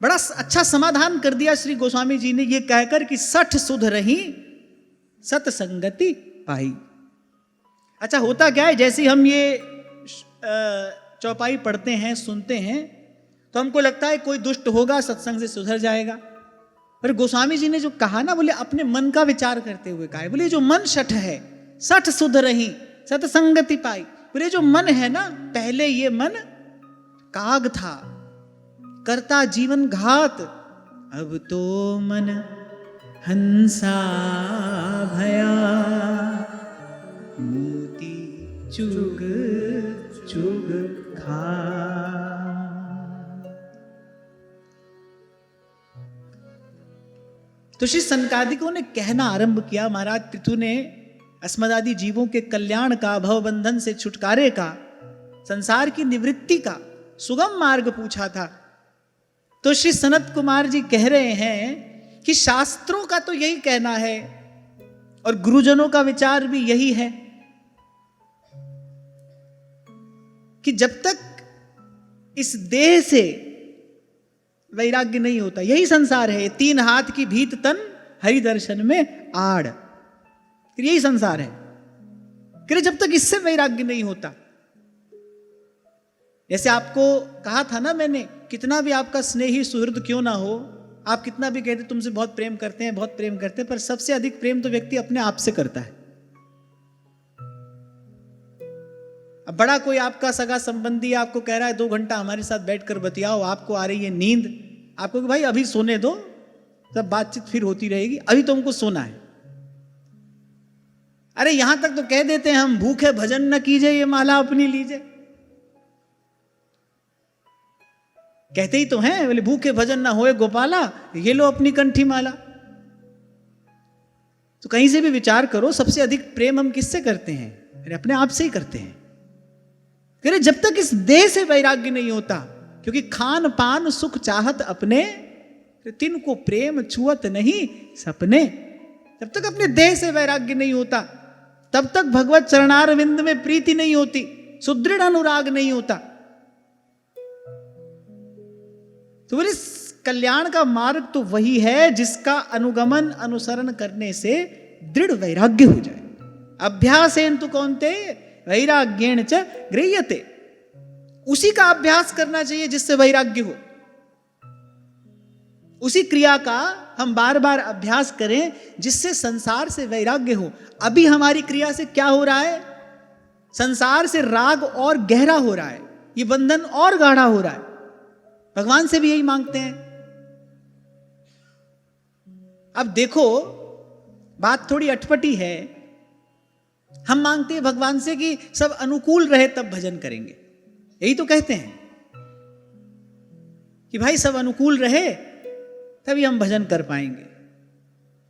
बड़ा अच्छा समाधान कर दिया श्री गोस्वामी जी ने ये कहकर कि सठ सुध रही सत्संगति पाई। अच्छा होता क्या है, जैसे हम ये चौपाई पढ़ते हैं, सुनते हैं, तो हमको लगता है कोई दुष्ट होगा सत्संग से सुधर जाएगा, और गोस्वामी जी ने जो कहा ना, बोले अपने मन का विचार करते हुए कहा है। बोले जो मन शठ है, सठ सुध रही सतसंगति पाई। बोले जो मन है ना, पहले ये मन काग था, करता जीवन घात, अब तो मन हंसा भया, मोती चुग चुग खा। तो श्री सनकादिकों ने कहना आरंभ किया, महाराज पृथु ने अस्मदादि जीवों के कल्याण का, भवबंधन से छुटकारे का, संसार की निवृत्ति का सुगम मार्ग पूछा था। तो श्री सनत कुमार जी कह रहे हैं कि शास्त्रों का तो यही कहना है और गुरुजनों का विचार भी यही है कि जब तक इस देह से वैराग्य नहीं होता, यही संसार है, 3 हाथ की भीत तन हरि दर्शन में आड़, यही संसार है कि जब तक इससे वैराग्य नहीं होता। जैसे आपको कहा था ना मैंने, कितना भी आपका स्नेही सुहृद क्यों ना हो, आप कितना भी कहते तुमसे बहुत प्रेम करते हैं, बहुत प्रेम करते हैं, पर सबसे अधिक प्रेम तो व्यक्ति अपने आप से करता है। अब बड़ा कोई आपका सगा संबंधी आपको कह रहा है 2 घंटा हमारे साथ बैठकर बतियाओ, आपको आ रही है नींद, आपको कि भाई अभी सोने दो, तब बातचीत फिर होती रहेगी, अभी तो हमको सोना है। अरे यहां तक तो कह देते हैं हम, भूखे भजन न कीजिए, ये माला अपनी लीजिए। कहते ही तो हैं, बोले भूखे भजन ना होए गोपाला, ये लो अपनी कंठी माला। तो कहीं से भी विचार करो, सबसे अधिक प्रेम हम किससे करते हैं? अरे अपने आप से ही करते हैं। अरे जब तक इस देह से वैराग्य नहीं होता, क्योंकि खान पान सुख चाहत अपने, तिनको प्रेम छुअत नहीं सपने। जब तक अपने देह से वैराग्य नहीं होता, तब तक भगवत चरणारविंद में प्रीति नहीं होती, सुदृढ़ अनुराग नहीं होता। तो बोले कल्याण का मार्ग तो वही है जिसका अनुगमन अनुसरण करने से दृढ़ वैराग्य हो जाए। अभ्यासेन तु कौन्ते वैराग्येण च गृह्यते, उसी का अभ्यास करना चाहिए जिससे वैराग्य हो। उसी क्रिया का हम बार बार अभ्यास करें जिससे संसार से वैराग्य हो। अभी हमारी क्रिया से क्या हो रहा है? संसार से राग और गहरा हो रहा है, ये बंधन और गाढ़ा हो रहा है। भगवान से भी यही मांगते हैं। अब देखो बात थोड़ी अटपटी है, हम मांगते हैं भगवान से कि सब अनुकूल रहे तब भजन करेंगे, यही तो कहते हैं कि भाई सब अनुकूल रहे तभी हम भजन कर पाएंगे।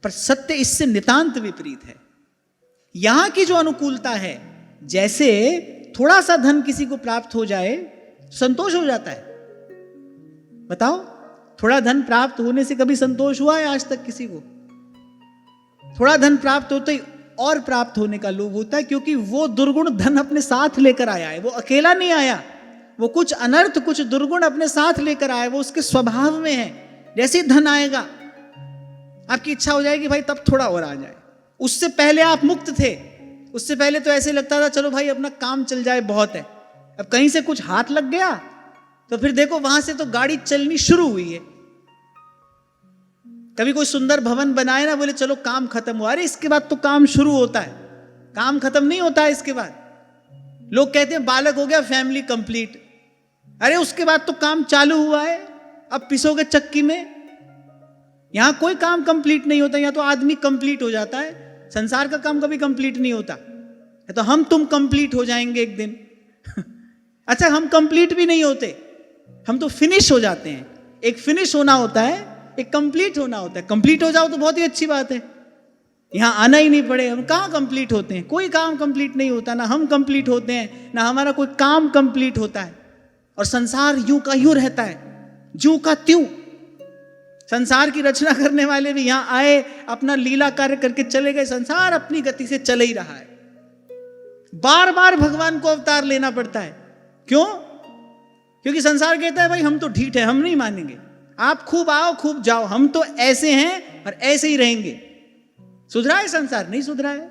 पर सत्य इससे नितांत विपरीत है। यहां की जो अनुकूलता है, जैसे थोड़ा सा धन किसी को प्राप्त हो जाए संतोष हो जाता है। बताओ, थोड़ा धन प्राप्त होने से कभी संतोष हुआ है आज तक किसी को? थोड़ा धन प्राप्त होते ही और प्राप्त होने का लोभ होता है, क्योंकि वो दुर्गुण धन अपने साथ लेकर आया है। वो अकेला नहीं आया, वो कुछ अनर्थ कुछ दुर्गुण अपने साथ लेकर आया है, वो उसके स्वभाव में है। जैसे ही धन आएगा आपकी इच्छा हो जाएगी भाई तब थोड़ा और आ जाए। उससे पहले आप मुक्त थे, उससे पहले तो ऐसे लगता था चलो भाई अपना काम चल जाए बहुत है। अब कहीं से कुछ हाथ लग गया तो फिर देखो वहां से तो गाड़ी चलनी शुरू हुई है। कभी कोई सुंदर भवन बनाए ना, बोले चलो काम खत्म हुआ, अरे इसके बाद तो काम शुरू होता है, काम खत्म नहीं होता है इसके बाद। लोग कहते हैं बालक हो गया फैमिली कंप्लीट, अरे उसके बाद तो काम चालू हुआ है, अब पिसोगे चक्की में। यहां कोई काम कंप्लीट नहीं होता, यहां तो आदमी कंप्लीट हो जाता है। संसार का काम कभी कंप्लीट नहीं होता। तो हम तुम कंप्लीट हो जाएंगे एक दिन। अच्छा, हम कंप्लीट भी नहीं होते, हम तो फिनिश हो जाते हैं। एक फिनिश होना होता है, एक कंप्लीट होना होता है। कंप्लीट हो जाओ तो बहुत ही अच्छी बात है, यहां आना ही नहीं पड़े। हम कहां कंप्लीट होते हैं? कोई काम कंप्लीट नहीं होता, ना हम कंप्लीट होते हैं, ना हमारा कोई काम कंप्लीट होता है। और संसार यूं का यूं रहता है, ज्यों का त्यों। संसार की रचना करने वाले भी यहां आए, अपना लीला कार्य करके चले गए, संसार अपनी गति से चल ही रहा है। बार बार भगवान को अवतार लेना पड़ता है। क्यों? क्योंकि संसार कहता है भाई हम तो ढीठ है, हम नहीं मानेंगे, आप खूब आओ खूब जाओ, हम तो ऐसे हैं और ऐसे ही रहेंगे। सुधरा है संसार? नहीं सुधरा है।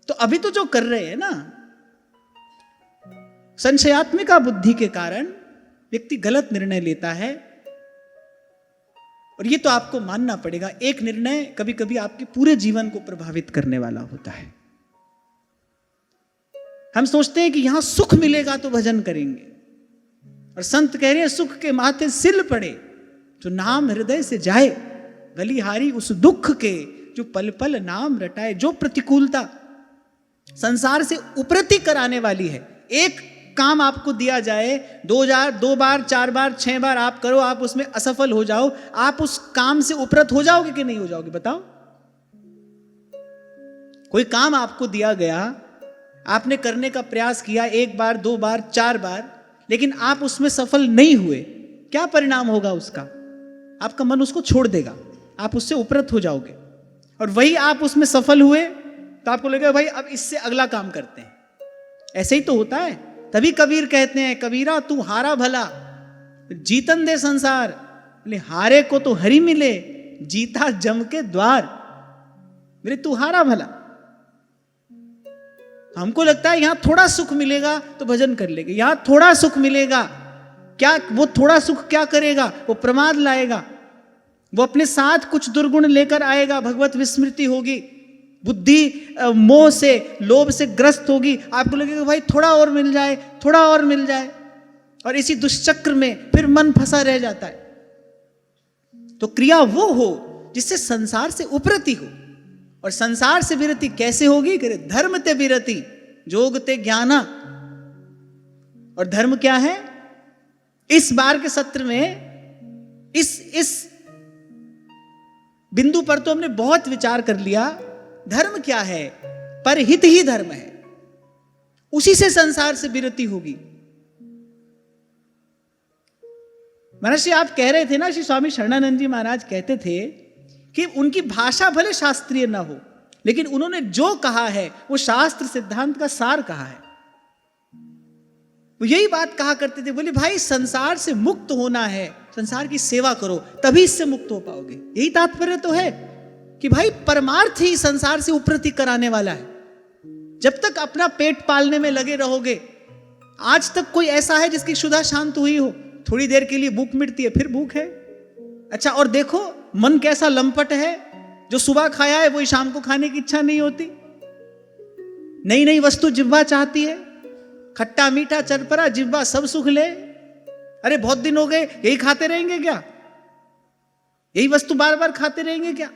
तो अभी तो जो कर रहे हैं ना, संशयात्मिका बुद्धि के कारण व्यक्ति गलत निर्णय लेता है। और ये तो आपको मानना पड़ेगा, एक निर्णय कभी कभी आपके पूरे जीवन को प्रभावित करने वाला होता है। हम सोचते हैं कि यहां सुख मिलेगा तो भजन करेंगे, और संत कह रहे हैं सुख के माथे सिल पड़े, जो नाम हृदय से जाए, बलिहारी उस दुख के, जो पल पल नाम रटाए। जो प्रतिकूलता संसार से उपरति कराने वाली है, एक काम आपको दिया जाए, 2 बार 4 बार 6 बार आप करो, आप उसमें असफल हो जाओ, आप उस काम से उपरत हो जाओगे कि नहीं हो जाओगे? बताओ। कोई काम आपको दिया गया, आपने करने का प्रयास किया 1 बार 2 बार 4 बार, लेकिन आप उसमें सफल नहीं हुए, क्या परिणाम होगा उसका? आपका मन उसको छोड़ देगा, आप उससे उपरत हो जाओगे। और वही आप उसमें सफल हुए तो आपको लगेगा भाई अब इससे अगला काम करते हैं। ऐसे ही तो होता है। तभी कबीर कहते हैं, कबीरा तू हारा भला, जीतन दे संसार। बोले हारे को तो हरि मिले, जीता जम के द्वार। मेरे तू हारा भला। हमको लगता है यहां थोड़ा सुख मिलेगा तो भजन कर लेंगे, यहां थोड़ा सुख मिलेगा, क्या वो थोड़ा सुख क्या करेगा? वो प्रमाद लाएगा, वो अपने साथ कुछ दुर्गुण लेकर आएगा, भगवत विस्मृति होगी, बुद्धि मोह से लोभ से ग्रस्त होगी। आपको लगेगा भाई थोड़ा और मिल जाए, थोड़ा और मिल जाए, और इसी दुष्चक्र में फिर मन फंसा रह जाता है। तो क्रिया वो हो जिससे संसार से उपरति हो। और संसार से विरति कैसे होगी? धर्म ते विरति जोग ते ज्ञाना। और धर्म क्या है? इस बार के सत्र में इस बिंदु पर तो हमने बहुत विचार कर लिया। धर्म क्या है? परहित ही धर्म है, उसी से संसार से विरति होगी। महाराज जी आप कह रहे थे ना, श्री स्वामी शरणानंद जी महाराज कहते थे कि उनकी भाषा भले शास्त्रीय ना हो, लेकिन उन्होंने जो कहा है वो शास्त्र सिद्धांत का सार कहा है। वो यही बात कहा करते थे, बोले भाई संसार से मुक्त होना है, संसार की सेवा करो, तभी इससे मुक्त हो पाओगे। यही तात्पर्य तो है कि भाई परमार्थ ही संसार से उपरति कराने वाला है। जब तक अपना पेट पालने में लगे रहोगे, आज तक कोई ऐसा है जिसकी क्षुधा शांत हुई हो? थोड़ी देर के लिए भूख मिटती है, फिर भूख है। अच्छा, और देखो मन कैसा लंपट है, जो सुबह खाया है वही शाम को खाने की इच्छा नहीं होती। नई नई वस्तु जिह्वा चाहती है, खट्टा मीठा चरपरा जिह्वा सब सुख ले। अरे बहुत दिन हो गए, यही खाते रहेंगे क्या? यही वस्तु बार बार खाते रहेंगे क्या?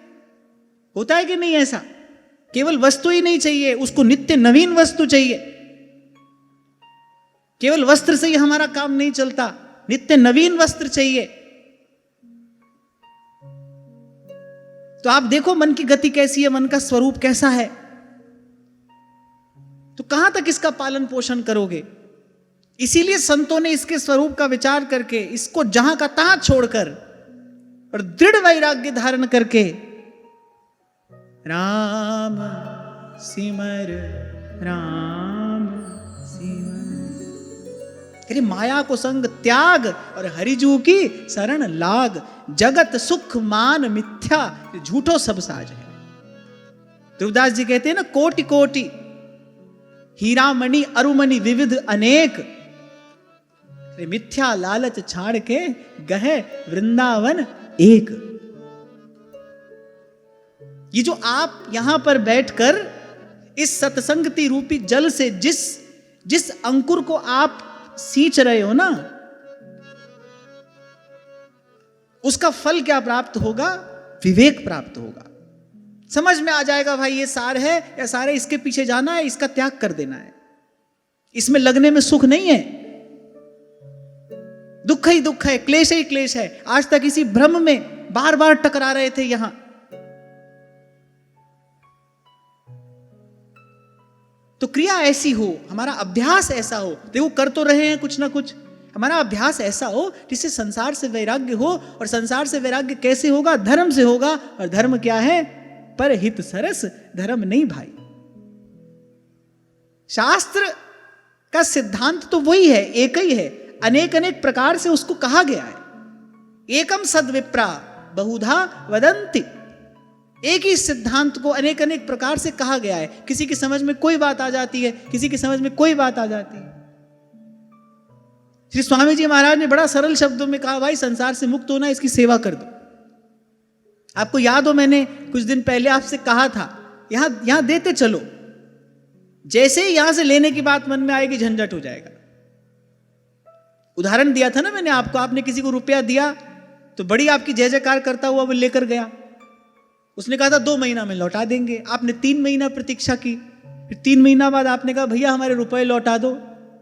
होता है कि नहीं ऐसा? केवल वस्तु ही नहीं चाहिए, उसको नित्य नवीन वस्तु चाहिए। केवल वस्त्र से ही हमारा काम नहीं चलता, नित्य नवीन वस्त्र चाहिए। तो आप देखो मन की गति कैसी है, मन का स्वरूप कैसा है, तो कहां तक इसका पालन पोषण करोगे? इसीलिए संतों ने इसके स्वरूप का विचार करके इसको जहां का तहां छोड़कर और दृढ़ वैराग्य धारण करके राम सिमर राम सिमर, अरे माया को संग त्याग और हरिजू की शरण लाग, जगत सुख मान मिथ्या झूठो सब साज है। ध्रुवदास जी कहते हैं ना, कोटि कोटि हीरा मणि अरुमणि विविध अनेक, मिथ्या लालच छाड़ के गहे वृंदावन एक। ये जो आप यहां पर बैठकर इस सत्संगति रूपी जल से जिस अंकुर को आप सींच रहे हो ना, उसका फल क्या प्राप्त होगा? विवेक प्राप्त होगा। समझ में आ जाएगा भाई ये सार है या सार है, इसके पीछे जाना है, इसका त्याग कर देना है, इसमें लगने में सुख नहीं है, दुख ही दुख है, क्लेश ही क्लेश है। आज तक इसी भ्रम में बार बार टकरा रहे थे यहां। तो क्रिया ऐसी हो, हमारा अभ्यास ऐसा हो, देखो कर तो रहे हैं कुछ ना कुछ, हमारा अभ्यास ऐसा हो जिससे संसार से वैराग्य हो। और संसार से वैराग्य कैसे होगा? धर्म से होगा। और धर्म क्या है? पर हित सरस धर्म नहीं भाई। शास्त्र का सिद्धांत तो वही है, एक ही है, अनेक अनेक प्रकार से उसको कहा गया है। एकम सद्विप्रा बहुधा वदंती, एक ही सिद्धांत को अनेक अनेक प्रकार से कहा गया है। किसी की समझ में कोई बात आ जाती है, किसी की समझ में कोई बात आ जाती है। श्री स्वामी जी महाराज ने बड़ा सरल शब्दों में कहा, भाई संसार से मुक्त होना, इसकी सेवा कर दो। आपको याद हो मैंने कुछ दिन पहले आपसे कहा था, यहां देते चलो, जैसे ही यहां से लेने की बात मन में आएगी झंझट हो जाएगा। उदाहरण दिया था ना मैंने आपको, आपने किसी को रुपया दिया तो बड़ी आपकी जय जयकार करता हुआ वो लेकर गया, उसने कहा था 2 महीना में लौटा देंगे, आपने 3 महीना प्रतीक्षा की, फिर 3 महीना बाद आपने कहा भैया हमारे रुपए लौटा दो।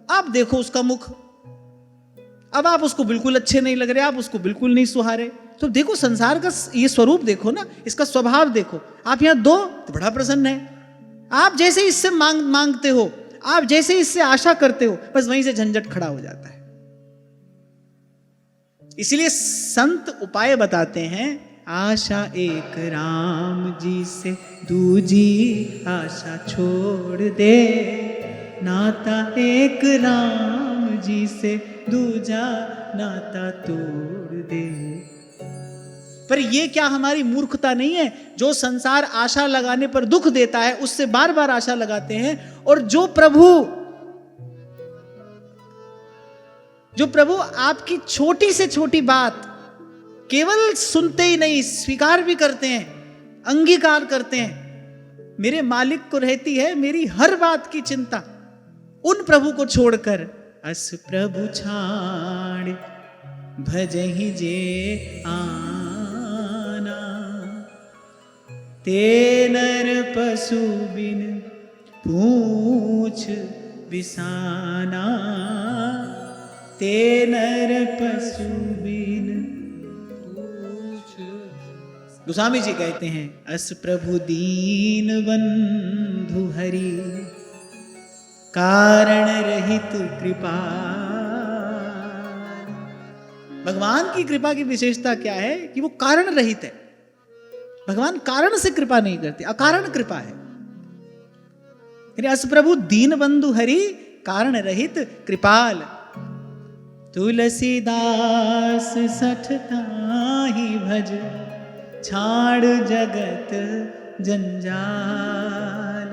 आप देखो उसका मुख, अब आप उसको बिल्कुल अच्छे नहीं लग रहे, आप उसको बिल्कुल नहीं सुहारे। तो देखो संसार का ये स्वरूप देखो ना, इसका स्वभाव देखो। आप यहां दो तो बड़ा प्रसन्न है, आप जैसे इससे मांगते हो, आप जैसे इससे आशा करते हो, बस वहीं से झंझट खड़ा हो जाता है। इसलिए संत उपाय बताते हैं, आशा एक राम जी से दूजी आशा छोड़ दे, नाता एक राम जी से दूजा नाता तोड़ दे। पर ये क्या हमारी मूर्खता नहीं है? जो संसार आशा लगाने पर दुख देता है उससे बार बार आशा लगाते हैं, और जो प्रभु आपकी छोटी से छोटी बात केवल सुनते ही नहीं, स्वीकार भी करते हैं, अंगीकार करते हैं। मेरे मालिक को रहती है मेरी हर बात की चिंता, उन प्रभु को छोड़कर अस प्रभु छाड़ भजहि जे आना, ते नर पशु बिन पूछ बिसाना, ते नर पशु बिन पूछ। गोस्वामी जी कहते हैं, अस प्रभु दीन बंधु हरि, कारण रहित कृपा। भगवान की कृपा की विशेषता क्या है कि वो कारण रहित है। भगवान कारण से कृपा नहीं करते, अकारण कृपा है। अस प्रभु दीन बंधु हरि, कारण रहित कृपाल। तुलसीदास सठताहि भज, छाड़ जगत जंजाल,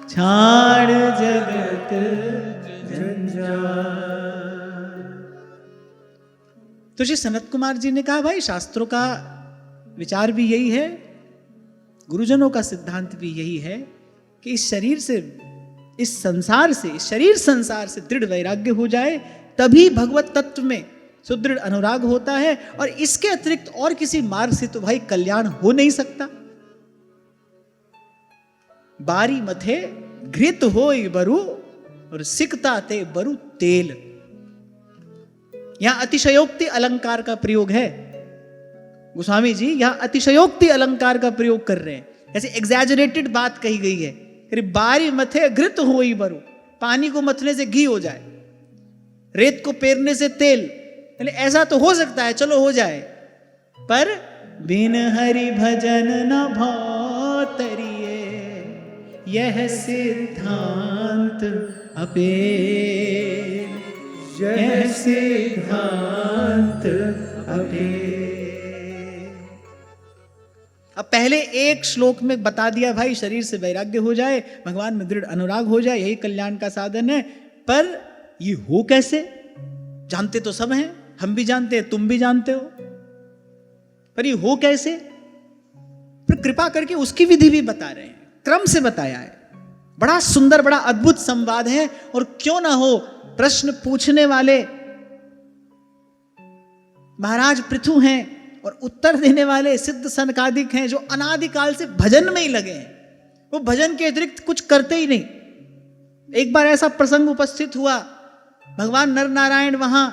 छाड़ जगत जंजाल। तो श्री सनत कुमार जी ने कहा, भाई शास्त्रों का विचार भी यही है, गुरुजनों का सिद्धांत भी यही है कि इस शरीर से, इस संसार से, इस शरीर संसार से दृढ़ वैराग्य हो जाए, तभी भगवत तत्व में सुदृढ़ अनुराग होता है। और इसके अतिरिक्त और किसी मार्ग से तो भाई कल्याण हो नहीं सकता। बारी मथे घृत होय बरु, और सिकता ते बरु तेल। यहां अतिशयोक्ति अलंकार का प्रयोग है। गोस्वामी जी यहां अतिशयोक्ति अलंकार का प्रयोग कर रहे हैं, ऐसे एग्जैजरेटेड बात कही गई है। बारी मथे घृत होई बरु, पानी को मथने से घी हो जाए, रेत को पेरने से तेल, ऐसा तो हो सकता है, चलो हो जाए, पर बिन हरि भजन न भौतरिए, यह सिद्धांत अपेल, यह सिद्धांत अपेल। अब पहले एक श्लोक में बता दिया भाई शरीर से वैराग्य हो जाए, भगवान में दृढ़ अनुराग हो जाए, यही कल्याण का साधन है। पर ये हो कैसे? जानते तो सब हैं, हम भी जानते हैं, तुम भी जानते हो, पर ये हो कैसे? पर कृपा करके उसकी विधि भी बता रहे हैं, क्रम से बताया है। बड़ा सुंदर, बड़ा अद्भुत संवाद है। और क्यों ना हो, प्रश्न पूछने वाले महाराज पृथु हैं और उत्तर देने वाले सिद्ध सनकादिक हैं, जो अनादिकाल से भजन में ही लगे हैं। वो भजन के अतिरिक्त कुछ करते ही नहीं। एक बार ऐसा प्रसंग उपस्थित हुआ, भगवान नर नारायण वहां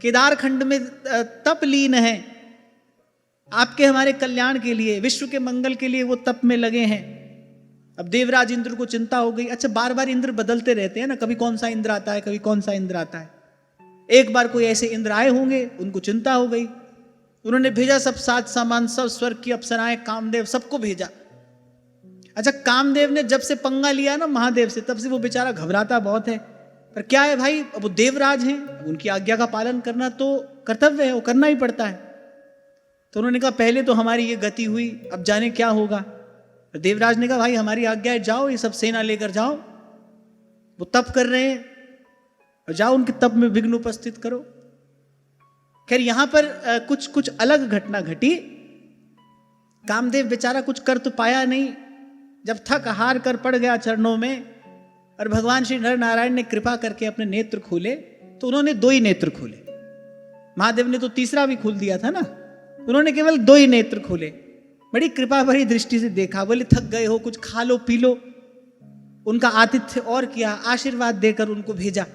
केदार खंड में तप लीन है, आपके हमारे कल्याण के लिए, विश्व के मंगल के लिए वो तप में लगे हैं। अब देवराज इंद्र को चिंता हो गई। अच्छा, बार बार इंद्र बदलते रहते हैं ना, कभी कौन सा इंद्र आता है, कभी कौन सा इंद्र आता है। एक बार कोई ऐसे इंद्र आए होंगे, उनको चिंता हो गई, उन्होंने भेजा सब साज सामान, सब स्वर्ग की अप्सराएं, कामदेव, सबको भेजा। अच्छा, कामदेव ने जब से पंगा लिया ना महादेव से, तब से वो बेचारा घबराता बहुत है। पर क्या है भाई, अब वो देवराज हैं, उनकी आज्ञा का पालन करना तो कर्तव्य है, वो करना ही पड़ता है। तो उन्होंने कहा पहले तो हमारी ये गति हुई, अब जाने क्या होगा। देवराज ने कहा भाई हमारी आज्ञा है, जाओ, ये सब सेना लेकर जाओ। वो तप कर रहे हैं, और जाओ उनके तप में विघ्न उपस्थित करो। खैर यहां पर कुछ अलग घटना घटी। कामदेव बेचारा कुछ कर तो पाया नहीं, जब थक हार कर पड़ गया चरणों में, और भगवान श्री नर नारायण ने कृपा करके अपने नेत्र खोले, तो उन्होंने 2 ही नेत्र खोले। महादेव ने तो तीसरा भी खोल दिया था ना, उन्होंने केवल 2 ही नेत्र खोले। बड़ी कृपा भरी दृष्टि से देखा, बोले थक गए हो, कुछ खा लो पी लो। उनका आतिथ्य और किया, आशीर्वाद देकर उनको भेजा।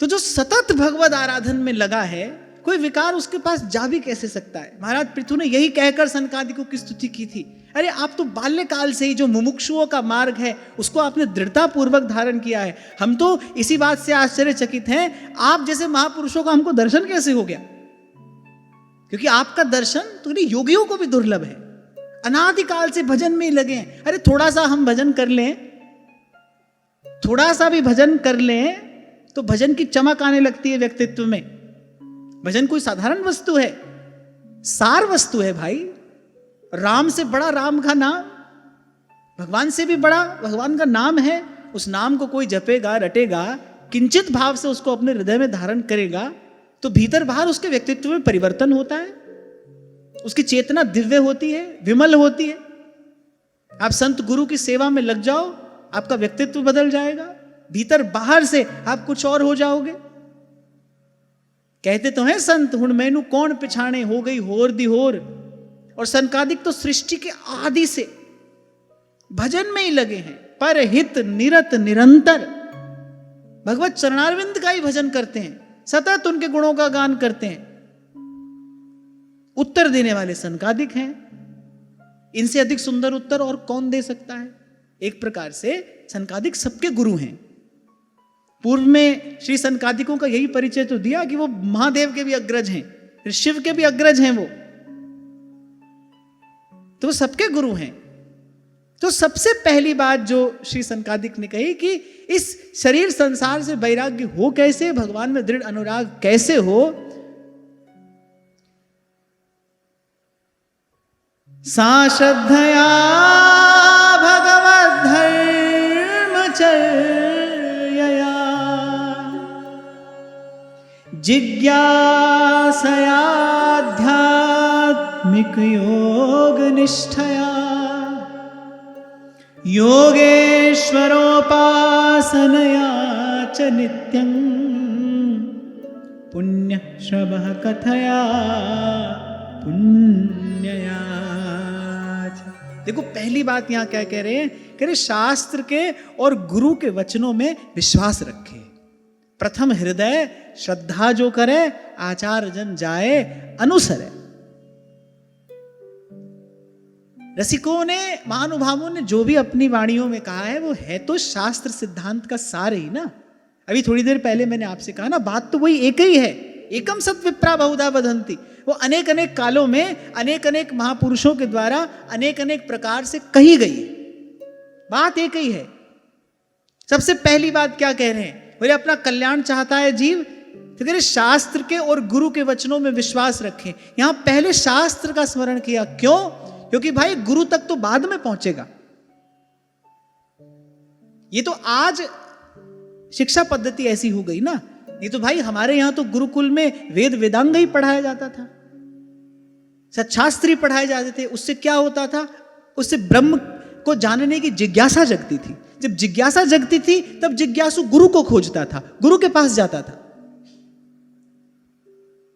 तो जो सतत भगवद आराधन में लगा है, कोई विकार उसके पास जा भी कैसे सकता है। महाराज पृथु ने यही कहकर सनकादिकों की स्तुति की थी, अरे आप तो बाल्यकाल से ही जो मुमुक्षुओं का मार्ग है उसको आपने दृढ़ता पूर्वक धारण किया है। हम तो इसी बात से आश्चर्यचकित हैं, आप जैसे महापुरुषों का हमको दर्शन कैसे हो गया। क्योंकि आपका दर्शन तो योगियों को भी दुर्लभ है, अनादिकाल से भजन में ही लगे हैं। अरे थोड़ा सा हम भजन कर लें, थोड़ा सा भी भजन कर लें तो भजन की चमक आने लगती है व्यक्तित्व में। भजन कोई साधारण वस्तु है, सार वस्तु है भाई। राम से बड़ा राम का नाम, भगवान से भी बड़ा भगवान का नाम है। उस नाम को कोई जपेगा, रटेगा, किंचित भाव से उसको अपने हृदय में धारण करेगा, तो भीतर बाहर उसके व्यक्तित्व में परिवर्तन होता है। उसकी चेतना दिव्य होती है, विमल होती है। आप संत गुरु की सेवा में लग जाओ, आपका व्यक्तित्व बदल जाएगा, भीतर बाहर से आप कुछ और हो जाओगे। कहते तो हैं संत, हुण मैनू कौन पिछाणे, हो गई होर दी होर। और सनकादिक तो सृष्टि के आदि से भजन में ही लगे हैं, पर हित निरत निरंतर भगवत चरणारविंद का ही भजन करते हैं, सतत उनके गुणों का गान करते हैं। उत्तर देने वाले सनकादिक हैं। इनसे अधिक सुंदर उत्तर और कौन दे सकता है। एक प्रकार से सनकादिक सबके गुरु हैं। पूर्व में श्री सनकादिकों का यही परिचय तो दिया कि वो महादेव के भी अग्रज हैं, फिर शिव के भी अग्रज हैं वो, तो सबके गुरु हैं। तो सबसे पहली बात जो श्री सनकादिक ने कही कि इस शरीर संसार से वैराग्य हो कैसे, भगवान में दृढ़ अनुराग कैसे हो। सा श्रद्धया भगवद् धर्मचर्यया जिज्ञासयाध्यात्मिक योग निष्ठया योगेश्वरोपासनया च नित्यं पुण्य श्रवः कथया पुण्यया। देखो पहली बात यहां क्या कह रहे हैं, कह रहे शास्त्र के और गुरु के वचनों में विश्वास रखे। प्रथम हृदय श्रद्धा जो करे, आचार जन जाए अनुसरे। रसिकों ने, महानुभावों ने जो भी अपनी वाणियों में कहा है वो है तो शास्त्र सिद्धांत का सार ही ना। अभी थोड़ी देर पहले मैंने आपसे कहा ना, बात तो वही एक ही है। एकम सत विप्रा बहुधा वदंती। वो अनेक अनेक कालों में अनेक अनेक महापुरुषों के द्वारा अनेक अनेक प्रकार से कही गई है, बात एक ही है। सबसे पहली बात क्या कह रहे हैं, बोले अपना कल्याण चाहता है जीव तो कह रहे शास्त्र के और गुरु के वचनों में विश्वास रखें। यहां पहले शास्त्र का स्मरण किया, क्यों? क्योंकि भाई गुरु तक तो बाद में पहुंचेगा। ये तो आज शिक्षा पद्धति ऐसी हो गई ना, नहीं तो भाई हमारे यहां तो गुरुकुल में वेद वेदांग ही पढ़ाया जाता था, सच्छास्त्री पढ़ाए जाते थे। उससे क्या होता था, उससे ब्रह्म को जानने की जिज्ञासा जगती थी। जब जिज्ञासा जगती थी तब जिज्ञासु गुरु को खोजता था, गुरु के पास जाता था।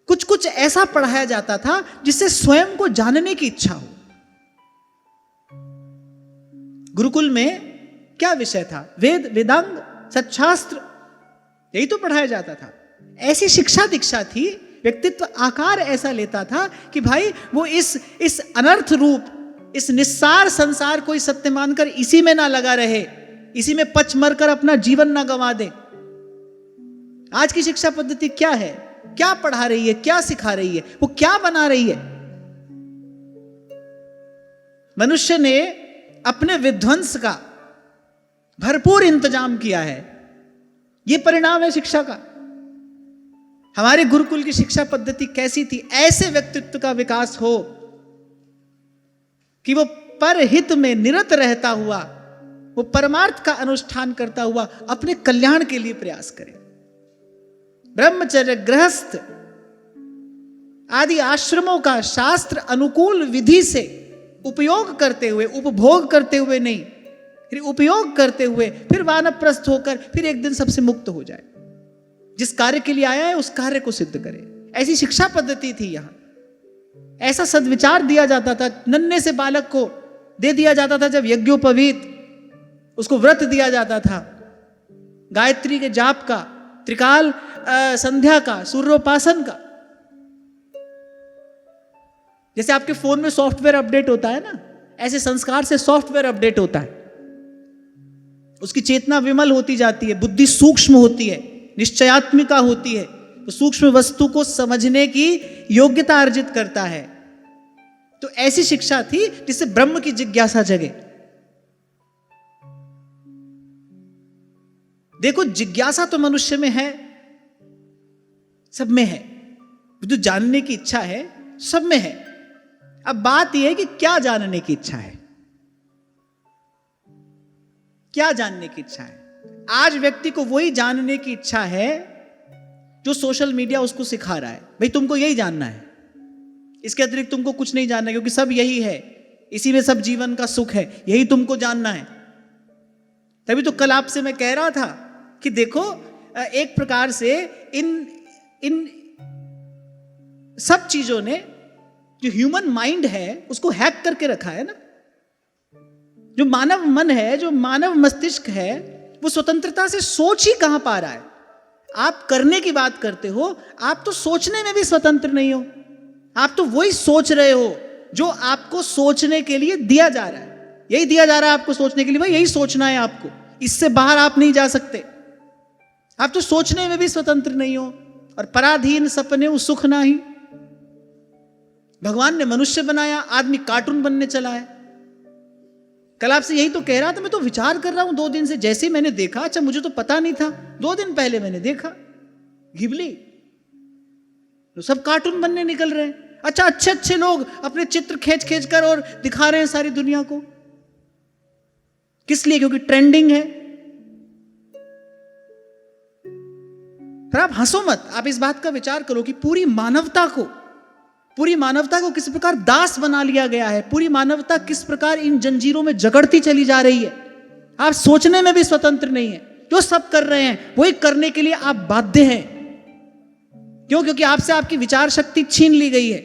कुछ कुछ ऐसा पढ़ाया जाता था जिससे स्वयं को जानने की इच्छा हो। गुरुकुल में क्या विषय था, वेद वेदांग सच्छास्त्र, यही तो पढ़ाया जाता था। ऐसी शिक्षा दीक्षा थी, व्यक्तित्व आकार ऐसा लेता था कि भाई वो इस अनर्थ रूप, इस निस्सार संसार को सत्य मानकर इसी में ना लगा रहे, इसी में पच मर कर अपना जीवन ना गंवा दे। आज की शिक्षा पद्धति क्या है, क्या पढ़ा रही है, क्या सिखा रही है, वो क्या बना रही है। मनुष्य ने अपने विध्वंस का भरपूर इंतजाम किया है, यह परिणाम है शिक्षा का। हमारे गुरुकुल की शिक्षा पद्धति कैसी थी, ऐसे व्यक्तित्व का विकास हो कि वो परहित में निरत रहता हुआ वो परमार्थ का अनुष्ठान करता हुआ अपने कल्याण के लिए प्रयास करे। ब्रह्मचर्य, गृहस्थ आदि आश्रमों का शास्त्र अनुकूल विधि से उपयोग करते हुए, उपभोग करते हुए नहीं, फिर उपयोग करते हुए फिर वानप्रस्थ होकर फिर एक दिन सबसे मुक्त हो जाए। जिस कार्य के लिए आया है उस कार्य को सिद्ध करे। ऐसी शिक्षा पद्धति थी यहां। ऐसा सद्विचार दिया जाता था। नन्हे से बालक को दे दिया जाता था जब यज्ञोपवीत, उसको व्रत दिया जाता था गायत्री के जाप का, त्रिकाल संध्या का, सूर्योपासन का। जैसे आपके फोन में सॉफ्टवेयर अपडेट होता है ना, ऐसे संस्कार से सॉफ्टवेयर अपडेट होता है। उसकी चेतना विमल होती जाती है, बुद्धि सूक्ष्म होती है, निश्चयात्मिका होती है, तो सूक्ष्म वस्तु को समझने की योग्यता अर्जित करता है। तो ऐसी शिक्षा थी जिससे ब्रह्म की जिज्ञासा जगे। देखो, जिज्ञासा तो मनुष्य में है, सब में है, जो जानने की इच्छा है सब में है। अब बात यह है कि क्या जानने की इच्छा है, क्या जानने की इच्छा है। आज व्यक्ति को वही जानने की इच्छा है जो सोशल मीडिया उसको सिखा रहा है। भाई तुमको यही जानना है, इसके अतिरिक्त तुमको कुछ नहीं जानना है, क्योंकि सब यही है, इसी में सब जीवन का सुख है, यही तुमको जानना है। तभी तो कल आपसे मैं कह रहा था कि देखो, एक प्रकार से इन सब चीजों ने जो ह्यूमन माइंड है उसको हैक करके रखा है ना। जो मानव मन है, जो मानव मस्तिष्क है, वो स्वतंत्रता से सोच ही कहां पा रहा है। आप करने की बात करते हो, आप तो सोचने में भी स्वतंत्र नहीं हो। आप तो वही सोच रहे हो जो आपको सोचने के लिए दिया जा रहा है। यही दिया जा रहा है आपको सोचने के लिए, भाई यही सोचना है आपको, इससे बाहर आप नहीं जा सकते। आप तो सोचने में भी स्वतंत्र नहीं हो। और पराधीन सपने सुख नाही। भगवान ने मनुष्य बनाया, आदमी कार्टून बनने चला है। कल आपसे यही तो कह रहा था, मैं तो विचार कर रहा हूं 2 दिन से, जैसे ही मैंने देखा, अच्छा मुझे तो पता नहीं था, 2 दिन पहले मैंने देखा घिबली, तो सब कार्टून बनने निकल रहे हैं। अच्छा, अच्छे अच्छे लोग अपने चित्र खींच खींच कर और दिखा रहे हैं सारी दुनिया को। किस लिए? क्योंकि ट्रेंडिंग है। पर आप हंसो मत, आप इस बात का विचार करो कि पूरी मानवता को किस प्रकार दास बना लिया गया है। पूरी मानवता किस प्रकार इन जंजीरों में जकड़ती चली जा रही है। आप सोचने में भी स्वतंत्र नहीं है। जो सब कर रहे हैं वही करने के लिए आप बाध्य हैं। क्यों? क्योंकि आपसे आपकी विचार शक्ति छीन ली गई है।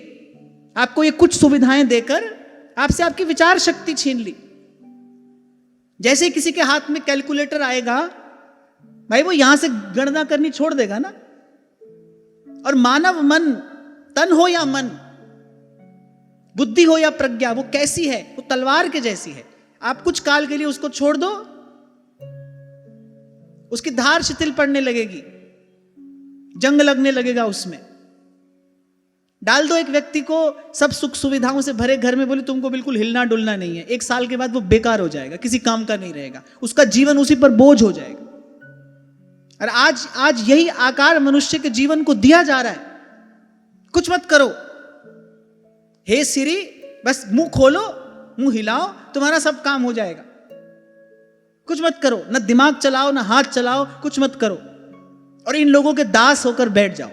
आपको ये कुछ सुविधाएं देकर आपसे आपकी विचार शक्ति छीन ली। जैसे किसी के हाथ में कैलकुलेटर आएगा, भाई वो यहां से गणना करनी छोड़ देगा ना। और मानव मन, तन हो या मन, बुद्धि हो या प्रज्ञा, वो कैसी है? वो तलवार के जैसी है। आप कुछ काल के लिए उसको छोड़ दो, उसकी धार शिथिल पड़ने लगेगी, जंग लगने लगेगा उसमें। डाल दो एक व्यक्ति को सब सुख सुविधाओं से भरे घर में, बोले तुमको बिल्कुल हिलना डुलना नहीं है, 1 साल के बाद वो बेकार हो जाएगा, किसी काम का नहीं रहेगा, उसका जीवन उसी पर बोझ हो जाएगा। और आज यही आकार मनुष्य के जीवन को दिया जा रहा है। कुछ मत करो, हे सिरी, बस मुंह खोलो, मुंह हिलाओ, तुम्हारा सब काम हो जाएगा। कुछ मत करो, ना दिमाग चलाओ, ना हाथ चलाओ, कुछ मत करो, और इन लोगों के दास होकर बैठ जाओ।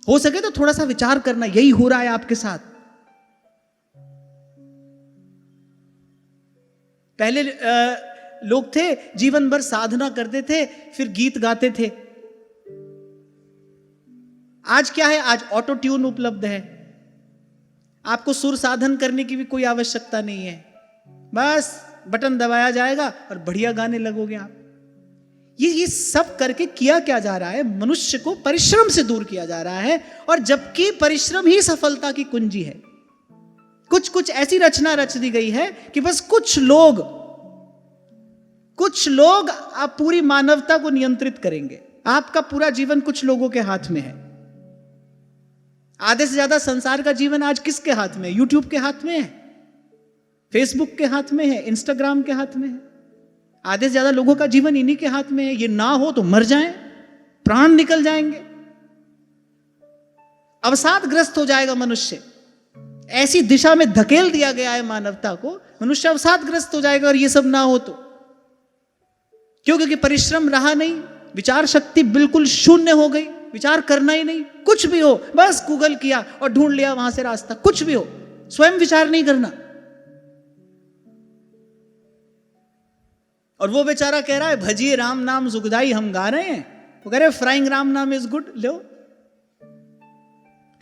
हो सके तो थोड़ा सा विचार करना, यही हो रहा है आपके साथ। पहले लोग थे, जीवन भर साधना करते थे, फिर गीत गाते थे। आज क्या है? आज ऑटो ट्यून उपलब्ध है। आपको सुर साधन करने की भी कोई आवश्यकता नहीं है, बस बटन दबाया जाएगा और बढ़िया गाने लगोगे आप। ये सब करके किया क्या जा रहा है? मनुष्य को परिश्रम से दूर किया जा रहा है। और जबकि परिश्रम ही सफलता की कुंजी है। कुछ ऐसी रचना रच दी गई है कि बस कुछ लोग आप पूरी मानवता को नियंत्रित करेंगे। आपका पूरा जीवन कुछ लोगों के हाथ में है। आधे से ज्यादा संसार का जीवन आज किसके हाथ में है? यूट्यूब के हाथ में है, फेसबुक के हाथ में है, इंस्टाग्राम के हाथ में है। आधे से ज्यादा लोगों का जीवन इन्हीं के हाथ में है। ये ना हो तो मर जाएं, प्राण निकल जाएंगे, अवसादग्रस्त हो जाएगा मनुष्य। ऐसी दिशा में धकेल दिया गया है मानवता को मनुष्य अवसादग्रस्त हो जाएगा और ये सब ना हो तो। क्यों? क्योंकि परिश्रम रहा नहीं, विचार शक्ति बिल्कुल शून्य हो गई, विचार करना ही नहीं। कुछ भी हो, बस गूगल किया और ढूंढ लिया वहां से रास्ता। कुछ भी हो, स्वयं विचार नहीं करना। और वो बेचारा कह रहा है भजिए राम नाम सुखदाई, हम गा रहे हैं, वो कह रहे फ्राइंग राम नाम इज गुड। लो,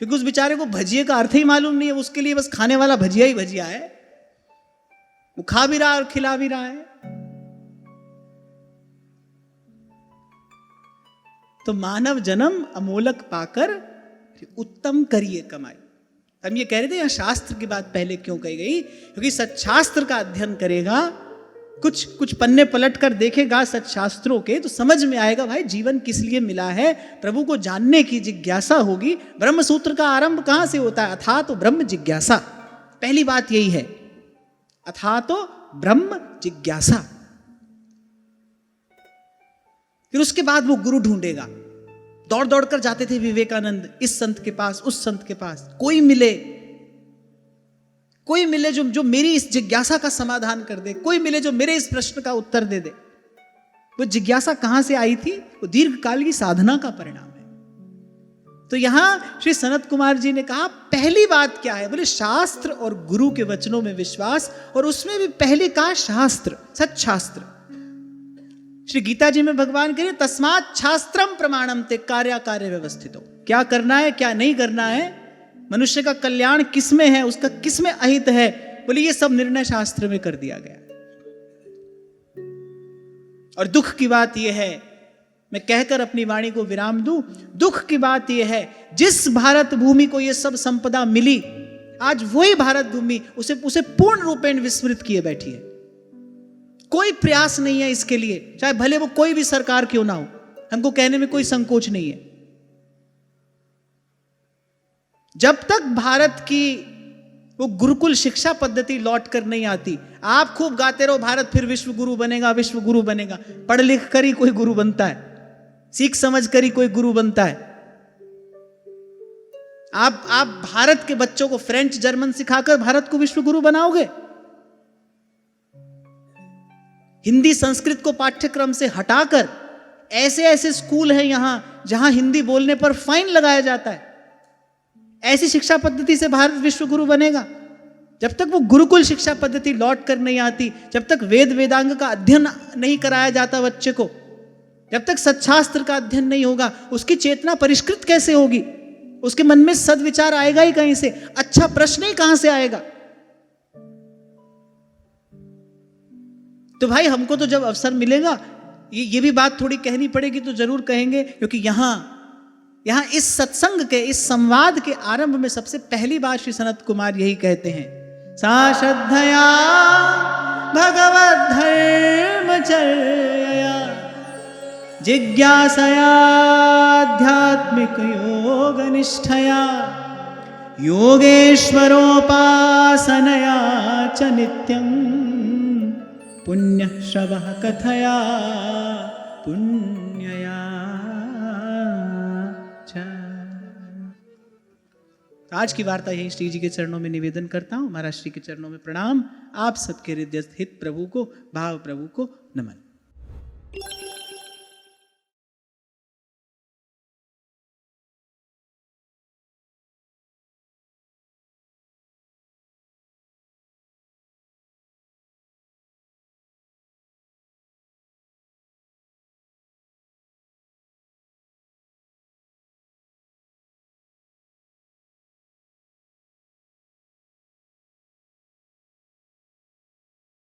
क्योंकि उस बेचारे को भजिए का अर्थ ही मालूम नहीं है, उसके लिए बस खाने वाला भजिया ही भजिया है। वो खा भी रहा है और खिला भी रहा है। तो मानव जन्म अमोलक पाकर उत्तम करिए कमाई। हम ये कह रहे थे यहां शास्त्र की बात पहले क्यों कही गई? क्योंकि सच्शास्त्र का अध्ययन करेगा, कुछ पन्ने पलट कर देखेगा सच्शास्त्रों के, तो समझ में आएगा भाई जीवन किस लिए मिला है। प्रभु को जानने की जिज्ञासा होगी। ब्रह्म सूत्र का आरंभ कहां से होता है? अथा तो ब्रह्म जिज्ञासा। पहली बात यही है, अथा तो ब्रह्म जिज्ञासा। फिर उसके बाद वो गुरु ढूंढेगा। दौड़ दौड़ कर जाते थे विवेकानंद, इस संत के पास, उस संत के पास। कोई मिले जो मेरी इस जिज्ञासा का समाधान कर दे, कोई मिले जो मेरे इस प्रश्न का उत्तर दे दे। वो जिज्ञासा कहां से आई थी? वो दीर्घकाल की साधना का परिणाम है। तो यहां श्री सनत कुमार जी ने कहा पहली बात क्या है? बोले शास्त्र और गुरु के वचनों में विश्वास, और उसमें भी पहले कहा शास्त्र, सच्शास्त्र। श्री गीता जी में भगवान कह रहे तस्मात् शास्त्रम प्रमाणम ते कार्य कार्य व्यवस्थितो। क्या करना है, क्या नहीं करना है, मनुष्य का कल्याण किसमें है, उसका किसमें अहित है, बोले ये सब निर्णय शास्त्र में कर दिया गया। और दुख की बात यह है, मैं कहकर अपनी वाणी को विराम दूं, दुख की बात यह है जिस भारत भूमि को यह सब संपदा मिली, आज वही भारत भूमि उसे पूर्ण रूपेण विस्मृत किए बैठी है। कोई प्रयास नहीं है इसके लिए, चाहे भले वो कोई भी सरकार क्यों ना हो। हमको कहने में कोई संकोच नहीं है। जब तक भारत की वो गुरुकुल शिक्षा पद्धति लौट कर नहीं आती, आप खूब गाते रहो भारत फिर विश्व गुरु बनेगा, विश्व गुरु बनेगा। पढ़ लिख कर ही कोई गुरु बनता है, सीख समझ कर ही कोई गुरु बनता है। आप भारत के बच्चों को फ्रेंच जर्मन सिखाकर भारत को विश्व गुरु बनाओगे? हिंदी संस्कृत को पाठ्यक्रम से हटाकर ऐसे ऐसे स्कूल हैं यहां जहां हिंदी बोलने पर फाइन लगाया जाता है। ऐसी शिक्षा पद्धति से भारत विश्व गुरु बनेगा? जब तक वो गुरुकुल शिक्षा पद्धति लौट कर नहीं आती, जब तक वेद वेदांग का अध्ययन नहीं कराया जाता बच्चे को, जब तक सच्शास्त्र का अध्ययन नहीं होगा, उसकी चेतना परिष्कृत कैसे होगी? उसके मन में सद्विचार आएगा ही कहीं से? अच्छा प्रश्न ही कहां से आएगा? तो भाई हमको तो जब अवसर मिलेगा ये भी बात थोड़ी कहनी पड़ेगी, तो जरूर कहेंगे। क्योंकि यहां इस सत्संग के, इस संवाद के आरंभ में सबसे पहली बात श्री सनत कुमार यही कहते हैं, सा श्रद्धया भगवद धर्मचर्या जिज्ञासया आध्यात्मिक योग निष्ठया योगेश्वरोपासनया च नित्यं पुण्य श्रवः कथया पुण्यया च। आज की वार्ता यही श्री जी के चरणों में निवेदन करता हूं। महाराज श्री के चरणों में प्रणाम। आप सबके हृदय स्थित प्रभु को, भाव प्रभु को नमन।